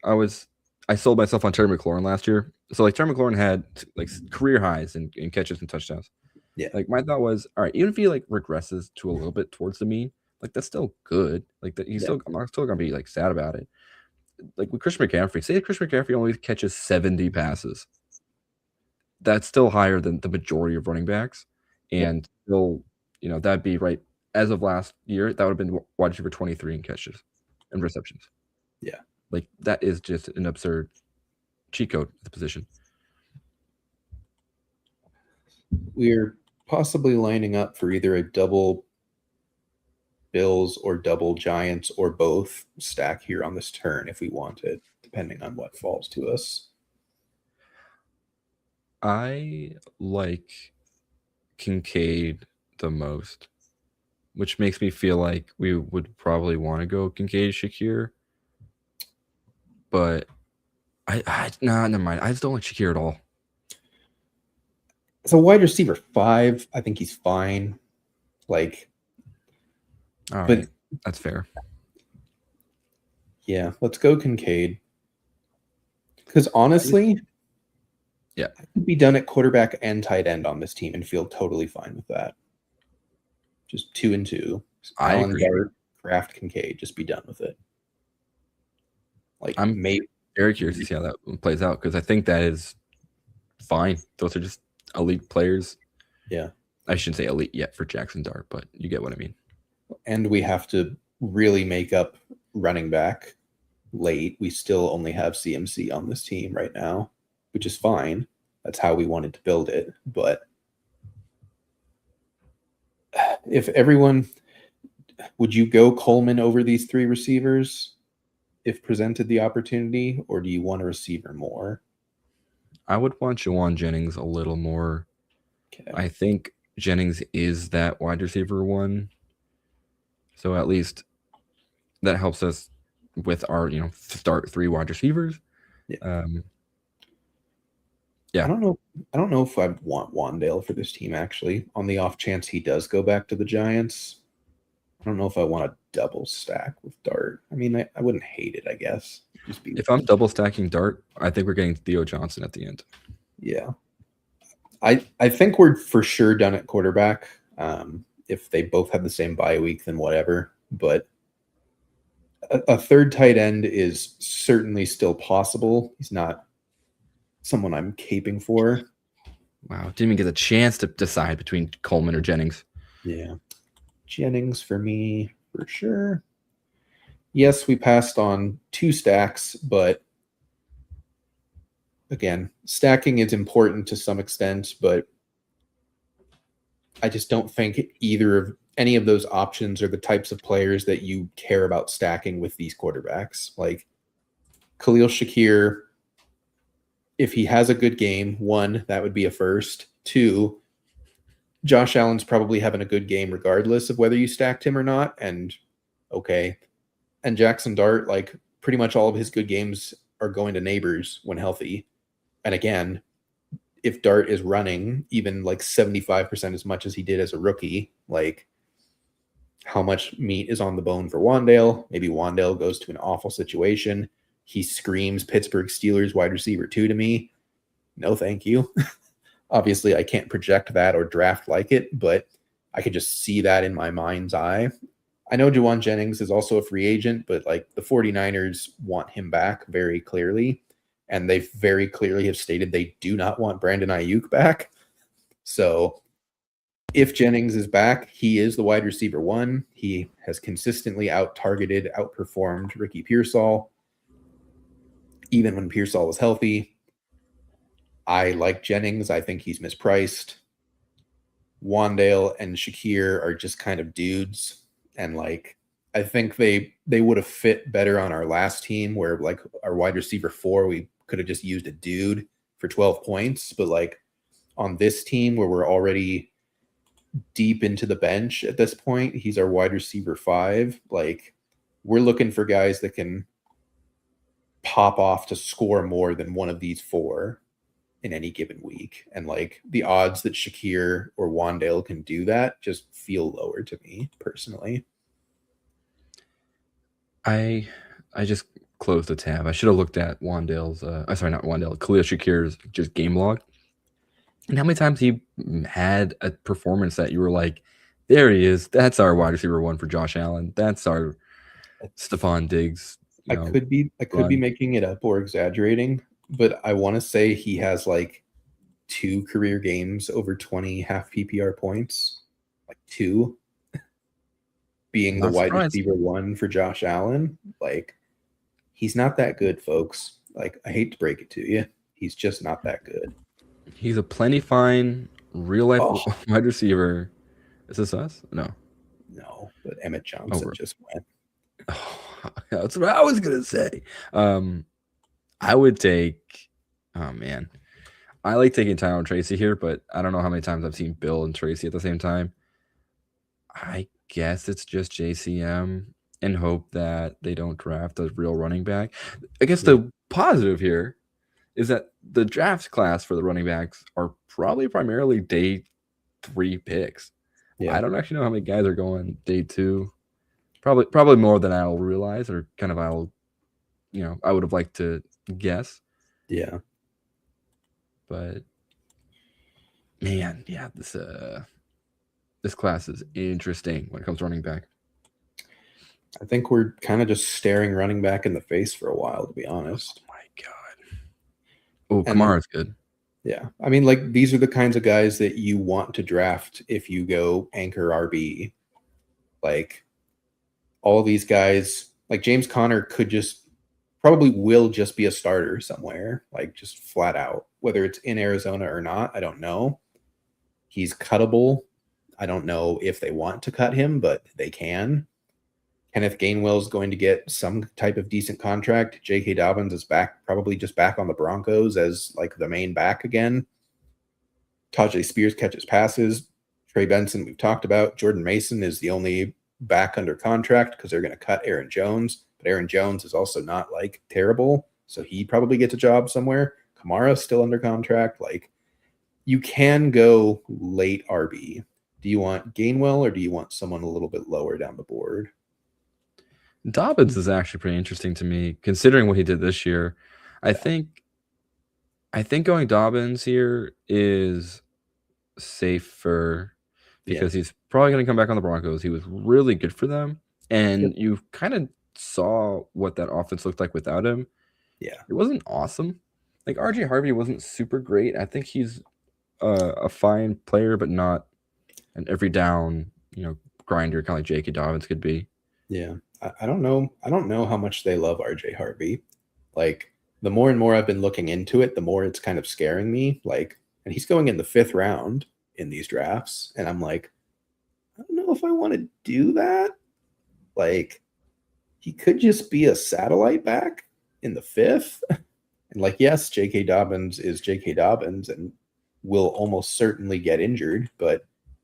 I sold myself on Terry McLaurin last year. So like Terry McLaurin had like career highs in catches and touchdowns. Yeah, like my thought was, all right, even if he like regresses to a little bit towards the mean, like that's still good. Like that I'm still gonna be like sad about it. Like with Christian McCaffrey, say Christian McCaffrey only catches 70 passes. That's still higher than the majority of running backs, and still, that'd be right. As of last year, that would have been wide receiver 23 in catches and receptions. Yeah, like that is just an absurd cheat code at the position. We're possibly lining up for either a double Bills or double Giants or both stack here on this turn if we want it, depending on what falls to us. I like Kincaid the most, which makes me feel like we would probably want to go Kincaid Shakir. But never mind. I just don't like Shakir at all. So wide receiver 5, I think he's fine. Like, all right, that's fair. Yeah, let's go Kincaid. Because honestly, yeah, I could be done at quarterback and tight end on this team and feel totally fine with that. Just 2 and 2. Allen, Dart, Kraft, Kincaid. Just be done with it. Like, I'm very curious to see how that plays out because I think that is fine. Those are just elite players. Yeah. I shouldn't say elite yet for Jackson Dart, but you get what I mean. And we have to really make up running back late. We still only have CMC on this team right now, which is fine. That's how we wanted to build it. But if everyone, would you go Coleman over these 3 receivers if presented the opportunity, or do you want a receiver more? I would want Juwan Jennings a little more. Okay. I think Jennings is that wide receiver 1. So at least that helps us with our, start 3 wide receivers. Yeah. Yeah. I don't know if I want Wandale for this team, actually. On the off chance he does go back to the Giants, I don't know if I want a double stack with Dart. I mean, I wouldn't hate it, I guess. If I'm double stacking Dart, I think we're getting Theo Johnson at the end. Yeah. I think we're for sure done at quarterback. If they both have the same bye week, then whatever. But a third tight end is certainly still possible. He's not someone I'm caping for. Wow. Didn't even get a chance to decide between Coleman or Jennings. Yeah. Jennings for me, for sure. Yes, we passed on 2 stacks, but again, stacking is important to some extent, but I just don't think any of those options are the types of players that you care about stacking with these quarterbacks. Like Khalil Shakir, if he has a good game, 1, that would be a first. 2, Josh Allen's probably having a good game regardless of whether you stacked him or not. And okay. And Jackson Dart, like, pretty much all of his good games are going to Neighbors when healthy. And again, if Dart is running even like 75% as much as he did as a rookie, like how much meat is on the bone for Wandale? Maybe Wandale goes to an awful situation. He screams Pittsburgh Steelers wide receiver 2 to me. No, thank you. Obviously, I can't project that or draft like it, but I could just see that in my mind's eye. I know Juwan Jennings is also a free agent, but like the 49ers want him back very clearly. And they very clearly have stated they do not want Brandon Ayuk back. So if Jennings is back, he is the wide receiver 1. He has consistently out-targeted, outperformed Ricky Pearsall, even when Pearsall was healthy. I like Jennings. I think he's mispriced. Wandale and Shakir are just kind of dudes. And like, I think they would have fit better on our last team where like our wide receiver 4, we could have just used a dude for 12 points. But like on this team where we're already deep into the bench at this point, he's our wide receiver 5. Like we're looking for guys that can pop off to score more than one of these 4 in any given week. And like the odds that Shakir or Wandale can do that just feel lower to me personally. I just closed the tab. I should have looked at Wandale's not Wandale, Khalil Shakir's just game log. And how many times he had a performance that you were like, there he is. That's our wide receiver 1 for Josh Allen. That's our Stephon Diggs. I could be making it up or exaggerating, but I want to say he has like 2 career games over 20 half PPR points, like 2, being the wide receiver 1 for Josh Allen. Like he's not that good, folks. Like I hate to break it to you, he's just not that good. He's a plenty fine real life wide receiver. Is this us? No, but Emmett Johnson just went. Oh, that's what I was gonna say. I would take. Oh man, I like taking Tyron Tracy here, but I don't know how many times I've seen Bill and Tracy at the same time. I guess it's just JCM and hope that they don't draft a real running back. I guess the positive here is that the draft class for the running backs are probably primarily day 3 picks. Yeah. I don't actually know how many guys are going day 2. Probably more than I'll realize, or kind of I would have liked to guess. Yeah. But man, yeah, this class is interesting when it comes to running back. I think we're kind of just staring running back in the face for a while, to be honest. Oh my God. Oh, Kamara's good. Yeah. I mean, like, these are the kinds of guys that you want to draft if you go anchor RB. Like, all these guys, like James Conner probably will just be a starter somewhere, like just flat out. Whether it's in Arizona or not, I don't know. He's cuttable. I don't know if they want to cut him, but they can. Kenneth Gainwell is going to get some type of decent contract. J.K. Dobbins is probably just back on the Broncos as like the main back again. Tajay Spears catches passes. Trey Benson, we've talked about. Jordan Mason is the only back under contract because they're going to cut Aaron Jones. But Aaron Jones is also not like terrible, so he probably gets a job somewhere. Kamara's still under contract. Like, you can go late RB. Do you want Gainwell or do you want someone a little bit lower down the board? Dobbins is actually pretty interesting to me, considering what he did this year. I think going Dobbins here is safer because he's probably going to come back on the Broncos. He was really good for them, and you kind of saw what that offense looked like without him. Yeah, it wasn't awesome. Like RJ Harvey wasn't super great. I think he's a fine player, but not an every down, grinder, kind of like J.K. Dobbins could be. Yeah. I don't know. I don't know how much they love RJ Harvey. Like, the more and more I've been looking into it, the more it's kind of scaring me. Like, and he's going in the 5th round in these drafts. And I'm like, I don't know if I want to do that. Like, he could just be a satellite back in the 5th. And like, yes, J.K. Dobbins is J.K. Dobbins and will almost certainly get injured, but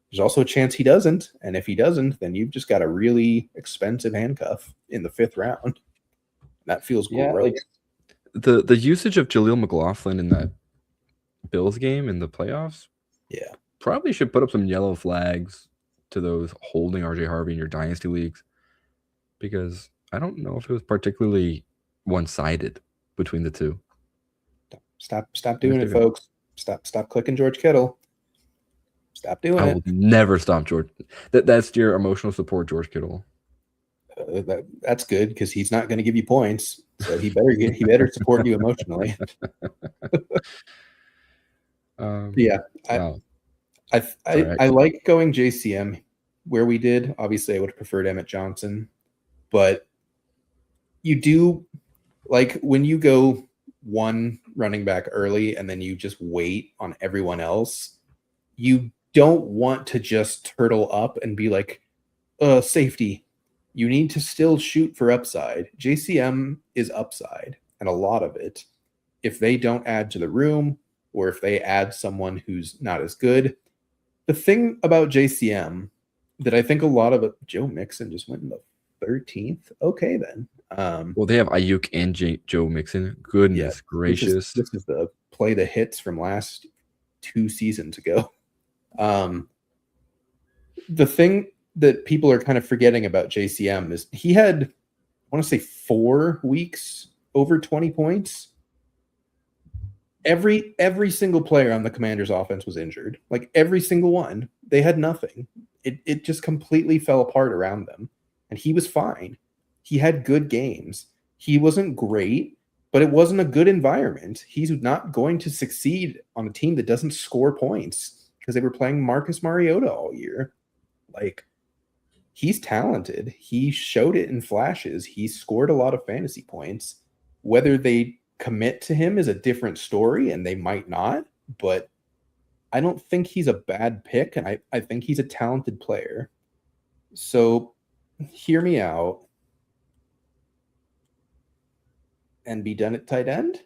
there's also a chance he doesn't. And if he doesn't, then you've just got a really expensive handcuff in the 5th round. That feels Yeah, gross. like the usage of Jaleel McLaughlin in that Bills game in the playoffs Yeah. probably should put up some yellow flags to those holding RJ Harvey in your dynasty leagues, because I don't know if it was particularly one-sided between the two. Stop doing it, folks. Stop clicking George Kittle. Stop doing I it. will never stop George. That's your emotional support, George Kittle. That's good because he's not going to give you points, so he better support you emotionally. Yeah, Wow. I like going JCM where we did. Obviously, I would have preferred Emmett Johnson, but you do like when you go one running back early and then you just wait on everyone else. You don't want to just turtle up and be like, safety. You need to still shoot for upside. JCM is upside, and a lot of it. If they don't add to the room, or if they add someone who's not as good, the thing about JCM that I think a lot of it, Joe Mixon just went in the 13th. Okay, then. Well, they have Ayuk and Joe Mixon. Goodness gracious. This is the play the hits from last 2 seasons ago. The thing that people are kind of forgetting about JCM is he had, I want to say 4 weeks over 20 points. Every single player on the Commanders offense was injured. Like every single one. They had nothing. It just completely fell apart around them. And he was fine. He had good games. He wasn't great, but it wasn't a good environment. He's not going to succeed on a team that doesn't score points because they were playing Marcus Mariota all year. Like, he's talented. He showed it in flashes. He scored a lot of fantasy points. Whether they commit to him is a different story, and they might not, but I don't think he's a bad pick, and I think he's a talented player. So hear me out and be done at tight end.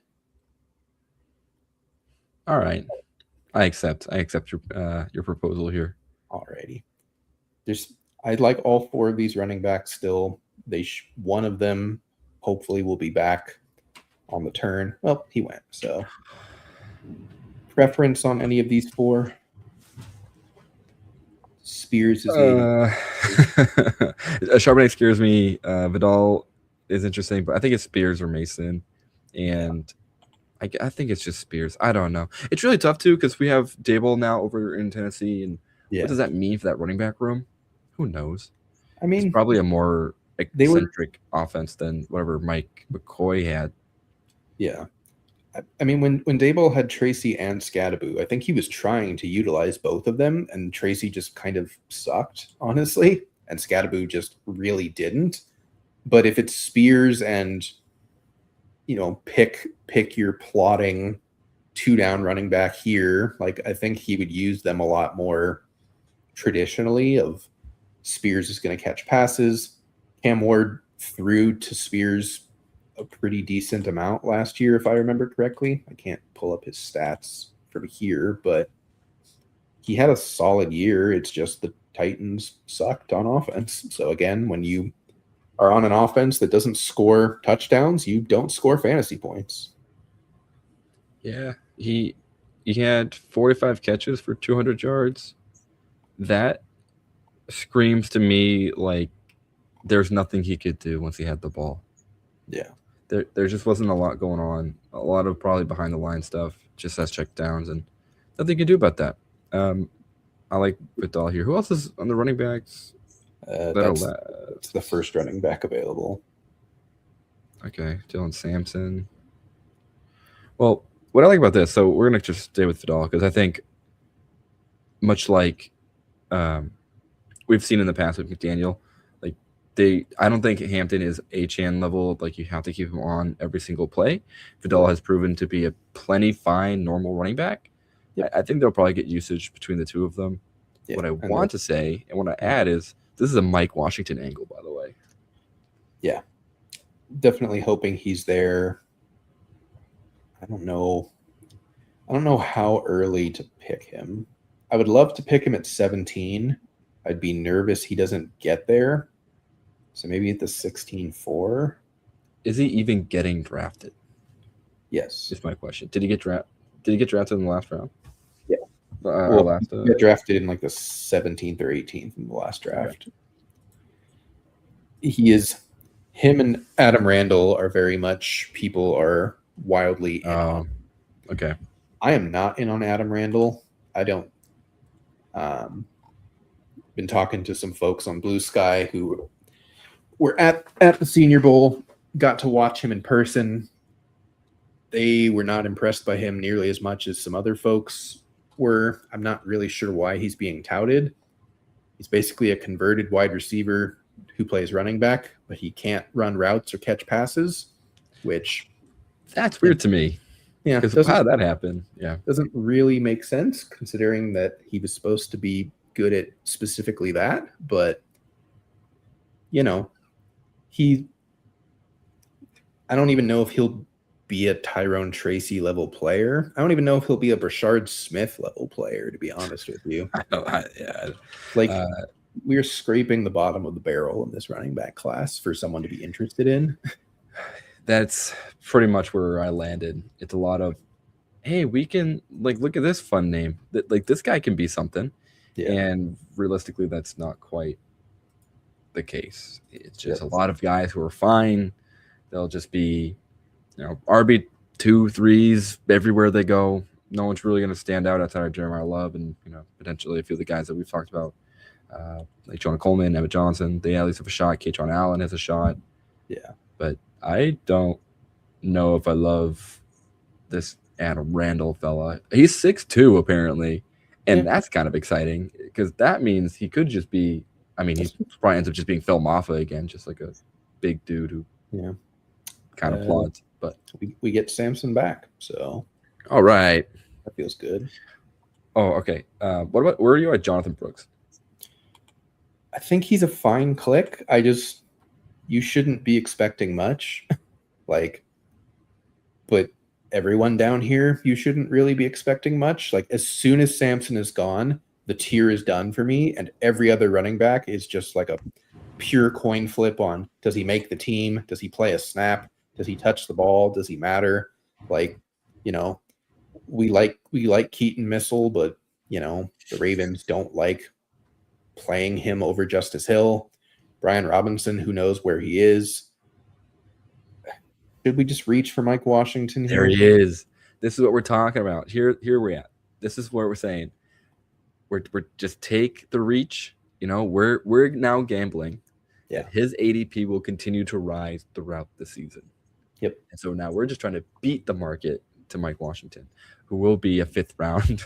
All right. I accept your proposal here. Alrighty. I like all 4 of these running backs still. One of them hopefully will be back on the turn. Well, he went. So preference on any of these 4? Spears is Charbonnet scares me. Vidal is interesting, but I think it's Spears or Mason, and I think it's just Spears. I don't know. It's really tough too because we have Dable now over in Tennessee, and what does that mean for that running back room? Who knows? I mean, it's probably a more eccentric offense than whatever Mike McCoy had. Yeah. I mean, when Daboll had Tracy and Scadaboo, I think he was trying to utilize both of them, and Tracy just kind of sucked, honestly, and Scadaboo just really didn't. But if it's Spears and, pick your plotting 2-down running back here, like I think he would use them a lot more traditionally. Of Spears is going to catch passes. Cam Ward threw to Spears a pretty decent amount last year, if I remember correctly. I can't pull up his stats from here, but he had a solid year. It's just the Titans sucked on offense. So again, when you are on an offense that doesn't score touchdowns, you don't score fantasy points. Yeah, he had 45 catches for 200 yards. That screams to me like there's nothing he could do once he had the ball. Yeah. There just wasn't a lot going on. A lot of probably behind the line stuff, just as check downs, and nothing you can do about that. I like Vidal here. Who else is on the running backs? That's the first running back available. Okay, Dylan Sampson. Well, what I like about this, so we're going to just stay with Vidal because I think much like we've seen in the past with McDaniel, I don't think Hampton is H-N level. Like, you have to keep him on every single play. Vidal has proven to be a plenty fine, normal running back. Yep. I think they'll probably get usage between the two of them. Yeah, what I want to say and what I add is this is a Mike Washington angle, by the way. Yeah, definitely hoping he's there. I don't know how early to pick him. I would love to pick him at 17. I'd be nervous he doesn't get there. So maybe at the 16-4. is he even getting drafted? Yes. Is my question. Did he get drafted in the last round? Yeah. Our last. He got drafted in like the 17th or 18th in the last draft. Okay. Him and Adam Randall are very much people are wildly in on. Okay. I am not in on Adam Randall. I don't. Been talking to some folks on Blue Sky who were at the Senior Bowl, got to watch him in person. They were not impressed by him nearly as much as some other folks were. I'm not really sure why he's being touted. He's basically a converted wide receiver who plays running back, but he can't run routes or catch passes, which that's weird to me. Yeah, how did that happen? Yeah, doesn't really make sense considering that he was supposed to be good at specifically that. But I don't even know if he'll be a Tyrone Tracy level player. I don't even know if he'll be a Brashard Smith level player, to be honest with you. We're scraping the bottom of the barrel in this running back class for someone to be interested in. That's pretty much where I landed. It's a lot of, hey, we can look at this fun name. That this guy can be something. Yeah. And realistically, that's not quite the case. It's just a lot of guys who are fine. They'll just be, RB 2, 3s everywhere they go. No one's really going to stand out outside of Jeremiah Love and potentially a few of the guys that we've talked about, like Jonah Coleman, Emmett Johnson. They at least have a shot. Kaytron Allen has a shot. Yeah, but I don't know if I love this Adam Randall fella. He's 6'2" apparently, and that's kind of exciting because that means he could just be. I mean, he probably ends up just being Phil Maffa again, just like a big dude who kind of plods. But we get Samson back, so all right, that feels good. Oh, okay. What about where are you at, Jonathan Brooks? I think he's a fine click. You shouldn't be expecting much, but everyone down here, you shouldn't really be expecting much. As soon as Samson is gone, the tier is done for me, and every other running back is just like a pure coin flip on, does he make the team? Does he play a snap? Does he touch the ball? Does he matter? We like Keaton Missile, but the Ravens don't like playing him over Justice Hill. Brian Robinson, who knows where he is? Should we just reach for Mike Washington here? There he is. This is what we're talking about. Here we're at. This is what we're saying. We're just take the reach. We're now gambling. Yeah. His ADP will continue to rise throughout the season. Yep. And so now we're just trying to beat the market to Mike Washington, who will be a 5th round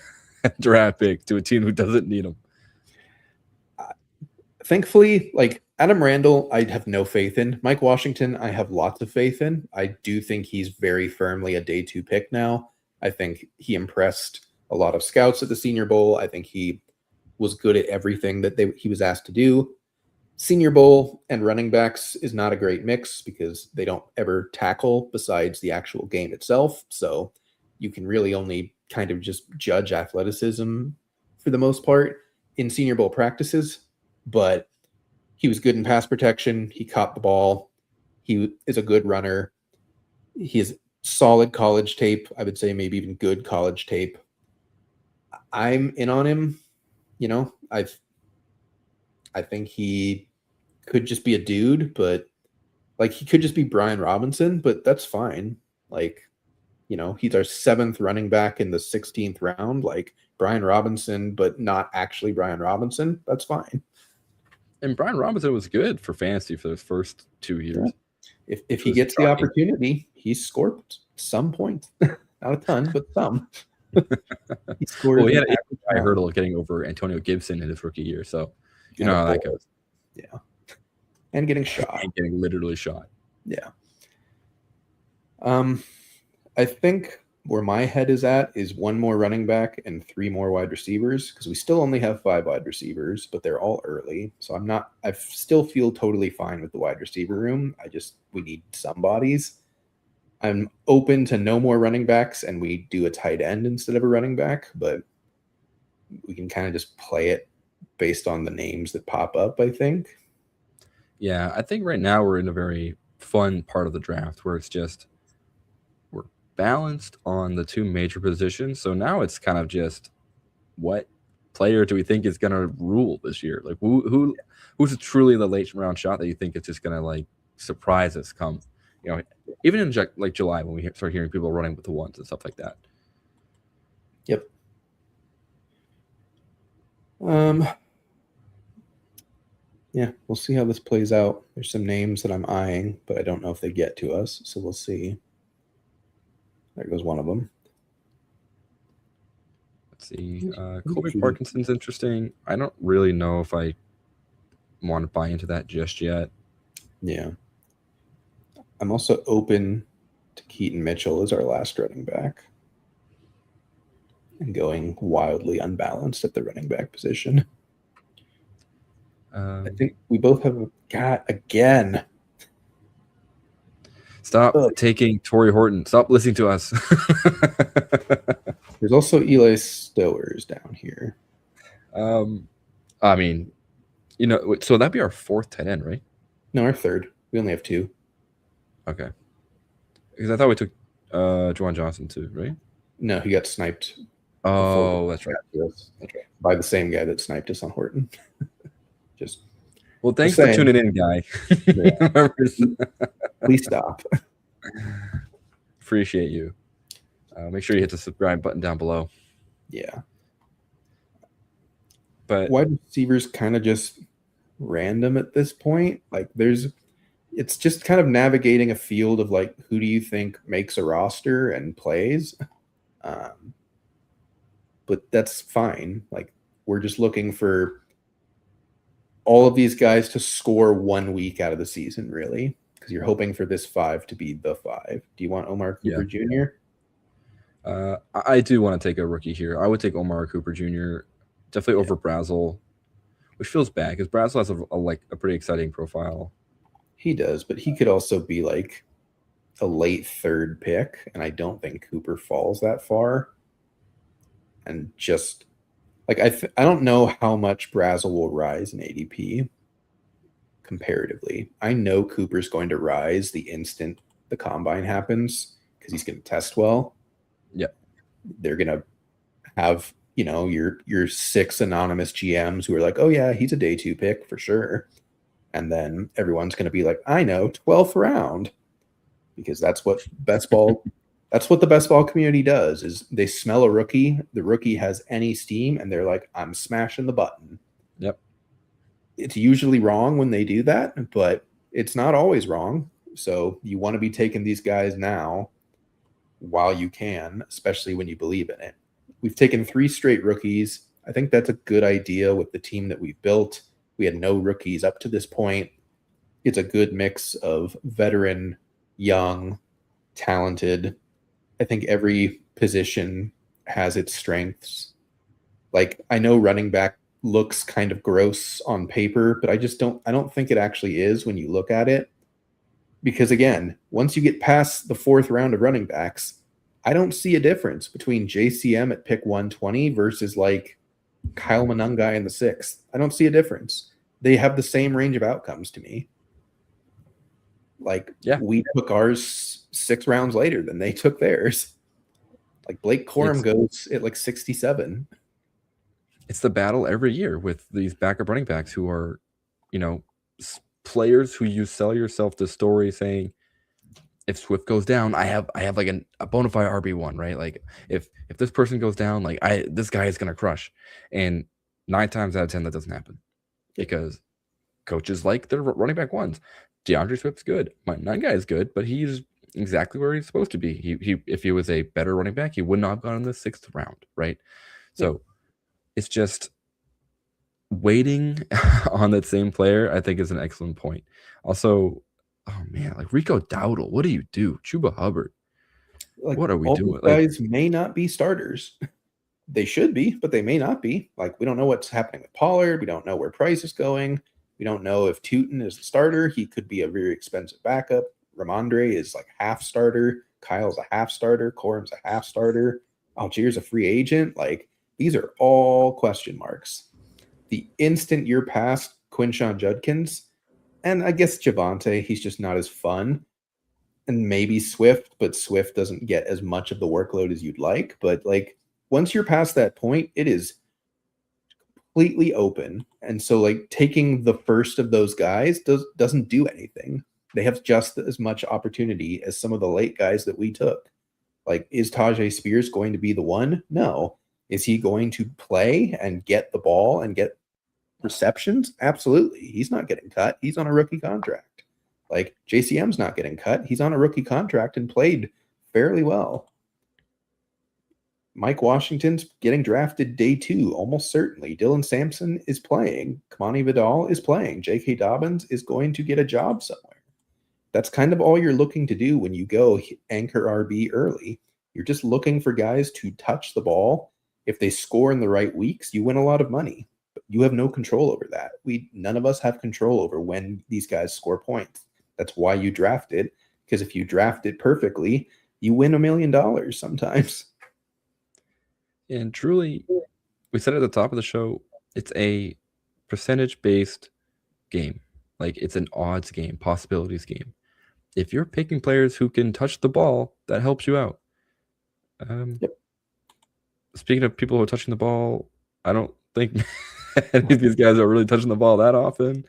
draft pick to a team who doesn't need him. Thankfully, Adam Randall, I have no faith in. Mike Washington, I have lots of faith in. I do think he's very firmly a day 2 pick now. I think he impressed a lot of scouts at the Senior Bowl. I think he was good at everything that he was asked to do. Senior Bowl and running backs is not a great mix because they don't ever tackle besides the actual game itself. So you can really only kind of just judge athleticism for the most part in Senior Bowl practices. But he was good in pass protection. He caught the ball. He is a good runner. He has solid college tape. I would say maybe even good college tape. I'm in on him. I think he could just be a dude, but he could just be Brian Robinson, but that's fine. He's our 7th running back in the 16th round, Brian Robinson, but not actually Brian Robinson. That's fine. And Brian Robinson was good for fantasy for those first 2 years. Yeah. If he gets the opportunity, he's scored some points. Not a ton, but some. He scored. Well, he had a high hurdle getting over Antonio Gibson in his rookie year. So you know how that goes. Yeah. And getting shot. And getting literally shot. Yeah. I think where my head is at is 1 more running back and 3 more wide receivers because we still only have 5 wide receivers, but they're all early. So I still feel totally fine with the wide receiver room. We need some bodies. I'm open to no more running backs and we do a tight end instead of a running back, but we can kind of just play it based on the names that pop up, I think. Yeah, I think right now we're in a very fun part of the draft where it's just we're balanced on the two major positions. So now it's kind of just what player do we think is going to rule this year? Like who's truly the late round shot that you think is just going to like surprise us come, even in like July when we start hearing people running with the ones and stuff like that. Yep. Yeah, we'll see how this plays out. There's some names that I'm eyeing, but I don't know if they get to us, so we'll see. There goes one of them. Let's see. Colby Parkinson's interesting. I don't really know if I want to buy into that just yet. Yeah. I'm also open to Keaton Mitchell as our last running back and going wildly unbalanced at the running back position. I think we both have got again. Stop taking Torrey Horton. Stop listening to us. There's also Eli Stowers down here. I mean, so that'd be our fourth tight end, right? No, our third. We only have two. Okay. Because I thought we took Juwan Johnson too, right? No, he got sniped. Oh, that's right. That's right. By the same guy that sniped us on Horton. Well, thanks for tuning in, guy. Yeah. Please stop. Appreciate you. Make sure you hit the subscribe button down below. Yeah. But wide receivers kind of just random at this point. Like it's just kind of navigating a field of like, who do you think makes a roster and plays? But that's fine. Like we're just looking for all of these guys to score 1 week out of the season, really, because you're hoping for this 5 to be the 5. Do you want Omar Cooper Jr.? I do want to take a rookie here. I would take Omar Cooper Jr. definitely over Brazel, which feels bad because Brazel has a pretty exciting profile. He does, but he could also be like a late 3rd pick, and I don't think Cooper falls that far. And just like I don't know how much Brazel will rise in ADP comparatively. I know Cooper's going to rise the instant the combine happens because he's going to test well. Yeah, they're going to have your 6 anonymous GMs who are like, oh yeah, he's a day 2 pick for sure, and then everyone's going to be like, I know, 12th round, because that's what best ball. That's what the best ball community does, is they smell a rookie. The rookie has any steam, and they're like, I'm smashing the button. Yep. It's usually wrong when they do that, but it's not always wrong. So you want to be taking these guys now while you can, especially when you believe in it. We've taken 3 straight rookies. I think that's a good idea with the team that we've built. We had no rookies up to this point. It's a good mix of veteran, young, talented. I think every position has its strengths. Like, I know running back looks kind of gross on paper, but I don't think it actually is when you look at it. Because again, once you get past the 4th round of running backs, I don't see a difference between JCM at pick 120 versus like Kyle Monangai in the 6th. I don't see a difference. They have the same range of outcomes to me. Like, we took ours 6 rounds later than they took theirs. Like, Blake Corum goes at like 67. It's the battle every year with these backup running backs who are, players who you sell yourself the story saying, if Swift goes down, I have like a bona fide RB1, right? Like, if this person goes down, like this guy is gonna crush. And 9 times out of 10 that doesn't happen because coaches like their running back ones. DeAndre Swift's good. My 9 guy is good, but he's exactly where he's supposed to be. He if he was a better running back, he would not have gone in the 6th round, right? So it's just waiting on that same player, I think, is an excellent point. Also, oh man, like Rico Dowdle, what do you do? Chuba Hubbard, like, what are we doing? Guys may not be starters. They should be, but they may not be. Like, we don't know what's happening with Pollard. We don't know where Price is going. We don't know if Tootin is the starter. He could be a very expensive backup. Ramondre is like half starter. Kyle's a half starter. Corum's a half starter. Algiers a free agent. Like, these are all question marks. The instant you're past Quinshon Judkins, And I guess Javante, he's just not as fun. And maybe Swift, but Swift doesn't get as much of the workload as you'd like. But like once you're past that point, it is completely open. And so like taking the first of those guys doesn't do anything. They have just as much opportunity as some of the late guys that we took. Like, is Tajay Spears going to be the one? No. Is he going to play and get the ball and get receptions? Absolutely. He's not getting cut. He's on a rookie contract. Like, JCM's not getting cut. He's on a rookie contract and played fairly well. Mike Washington's getting drafted day 2, almost certainly. Dylan Sampson is playing. Kamani Vidal is playing. J.K. Dobbins is going to get a job somewhere. That's kind of all you're looking to do when you go anchor RB early. You're just looking for guys to touch the ball. If they score in the right weeks, you win a lot of money. But you have no control over that. None of us have control over when these guys score points. That's why you draft it, because if you draft it perfectly, you win $1 million sometimes. And truly, we said at the top of the show, it's a percentage-based game. Like, it's an odds game, possibilities game. If you're picking players who can touch the ball, that helps you out. Yep. Speaking of people who are touching the ball, I don't think any of these guys are really touching the ball that often.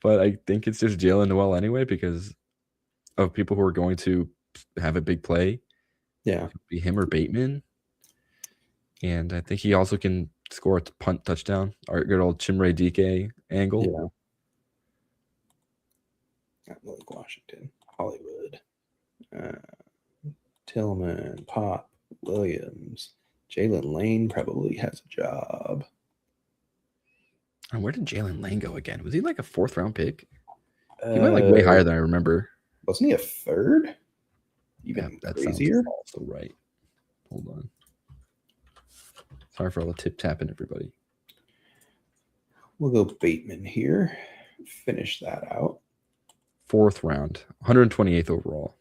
But I think it's just Jalen Noel anyway because of people who are going to have a big play. Yeah. It could be him or Bateman. And I think he also can score a punt touchdown. Our good old Chimere Dike angle. Yeah. Malik Washington, Hollywood, Tillman, Pop, Williams, Jalen Lane probably has a job. And where did Jalen Lane go again? Was he like a 4th round pick? He went like way higher than I remember. Wasn't he a 3rd? Even that crazier. Sounds also right. Hold on. Sorry for all the tip tapping, everybody. We'll go Bateman here. Finish that out. 4th round, 128th overall.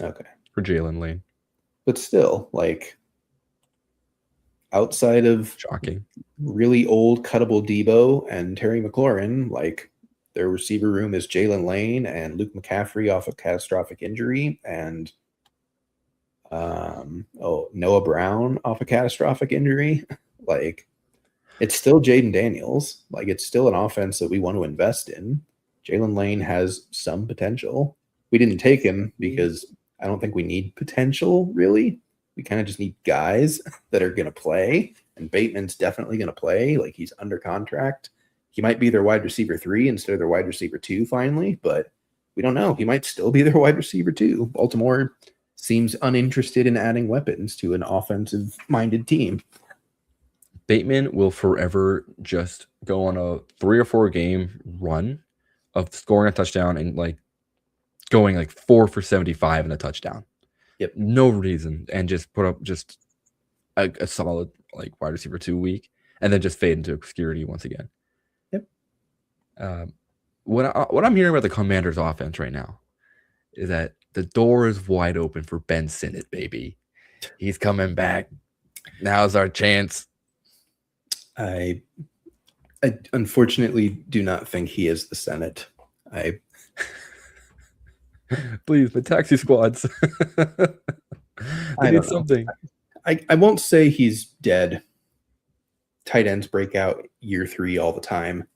Okay. For Jalen Lane. But still, like, outside of shocking, really old cuttable Debo and Terry McLaurin, like, their receiver room is Jalen Lane and Luke McCaffrey off a catastrophic injury, and Noah Brown off a catastrophic injury. Like, it's still Jaden Daniels. Like, it's still an offense that we want to invest in. Jalen Lane has some potential. We didn't take him because I don't think we need potential, really. We kind of just need guys that are going to play, and Bateman's definitely going to play. Like, he's under contract. He might be their wide receiver 3 instead of their wide receiver 2 finally, but we don't know. He might still be their wide receiver 2. Baltimore seems uninterested in adding weapons to an offensive-minded team. Bateman will forever just go on a 3 or 4 game run of scoring a touchdown and like going like 4 for 75 and a touchdown. Yep. No reason. And just put up just a solid like wide receiver 2 week and then just fade into obscurity once again. Yep. What I'm hearing about the Commanders offense right now is that the door is wide open for Ben Sinnott, baby. He's coming back. Now's our chance. I unfortunately do not think he is the Senate. Please, but taxi squads. I need something. I won't say he's dead. Tight ends break out year 3 all the time.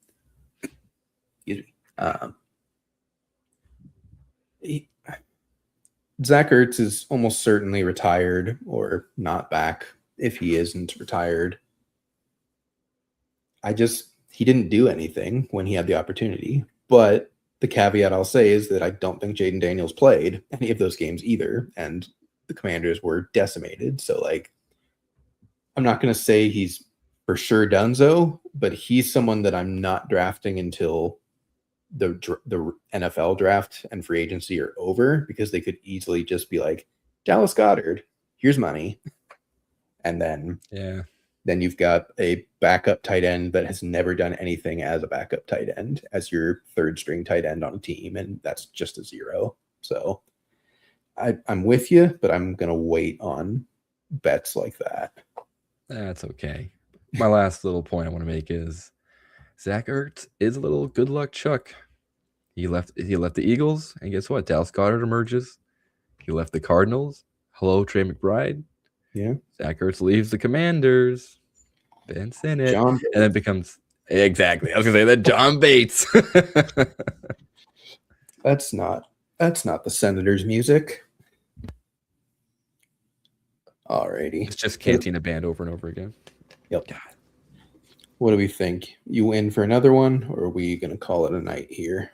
Zach Ertz is almost certainly retired or not back if he isn't retired. He didn't do anything when he had the opportunity. But the caveat I'll say is that I don't think Jaden Daniels played any of those games either. And the Commanders were decimated. So, like, I'm not going to say he's for sure donezo, but he's someone that I'm not drafting until the NFL draft and free agency are over, because they could easily just be like, Dallas Goedert, here's money. And then you've got a backup tight end that has never done anything as a backup tight end as your 3rd string tight end on a team, and that's just a 0. So I'm with you, but I'm going to wait on bets like that. That's okay. My last little point I want to make is Zach Ertz is a little good luck Chuck. He left the Eagles, and guess what? Dallas Goedert emerges. He left the Cardinals. Hello, Trey McBride. Yeah. Zach Ertz leaves the Commanders. Ben Sinnott. John And then becomes exactly. I was gonna say that John Bates. That's not the Senators' music. Alrighty. It's just Cantina Band over and over again. Yep. God. What do we think? You in for another one, or are we gonna call it a night here?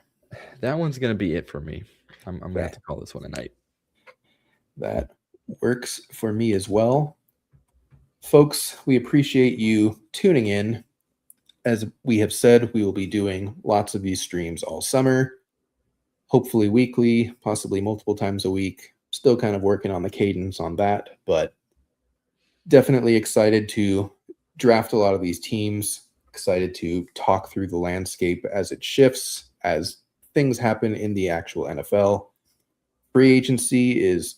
That one's gonna be it for me. I'm gonna have to call this one a night. That works for me as well. Folks, we appreciate you tuning in. As we have said, we will be doing lots of these streams all summer, hopefully weekly, possibly multiple times a week. Still kind of working on the cadence on that, but definitely excited to draft a lot of these teams, excited to talk through the landscape as it shifts, as things happen in the actual NFL. Free agency is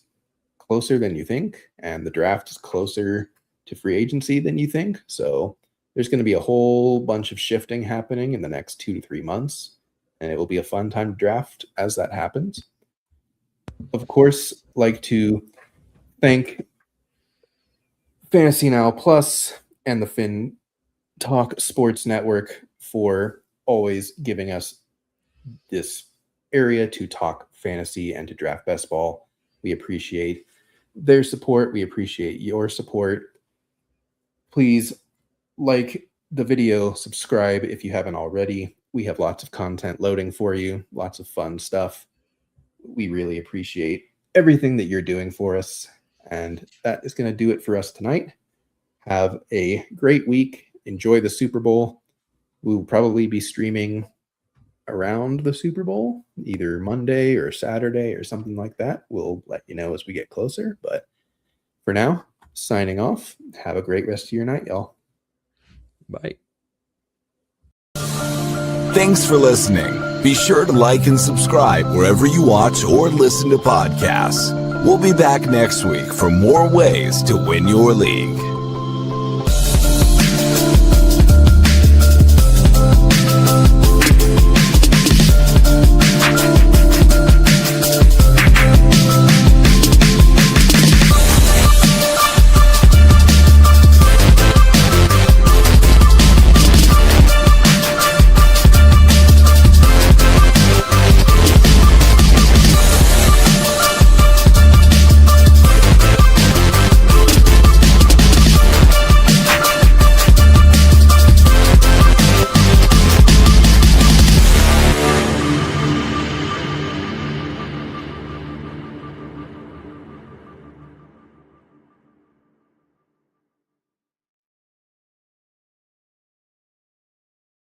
closer than you think, and the draft is closer to free agency than you think. So there's going to be a whole bunch of shifting happening in the next 2 to 3 months, and it will be a fun time to draft as that happens. Of course, like to thank Fantasy Now Plus and the Fin Talk Sports Network for always giving us this area to talk fantasy and to draft best ball. We appreciate their support. We appreciate your support. Please like the video, subscribe if you haven't already. We have lots of content loading for you, lots of fun stuff. We really appreciate everything that you're doing for us. And that is going to do it for us tonight. Have a great week. Enjoy the Super Bowl. We will probably be streaming around the Super Bowl, either Monday or Saturday or something like that. We'll let you know as we get closer. But for now, signing off. Have a great rest of your night, y'all. Bye. Thanks for listening. Be sure to like and subscribe wherever you watch or listen to podcasts. We'll be back next week for more ways to win your league.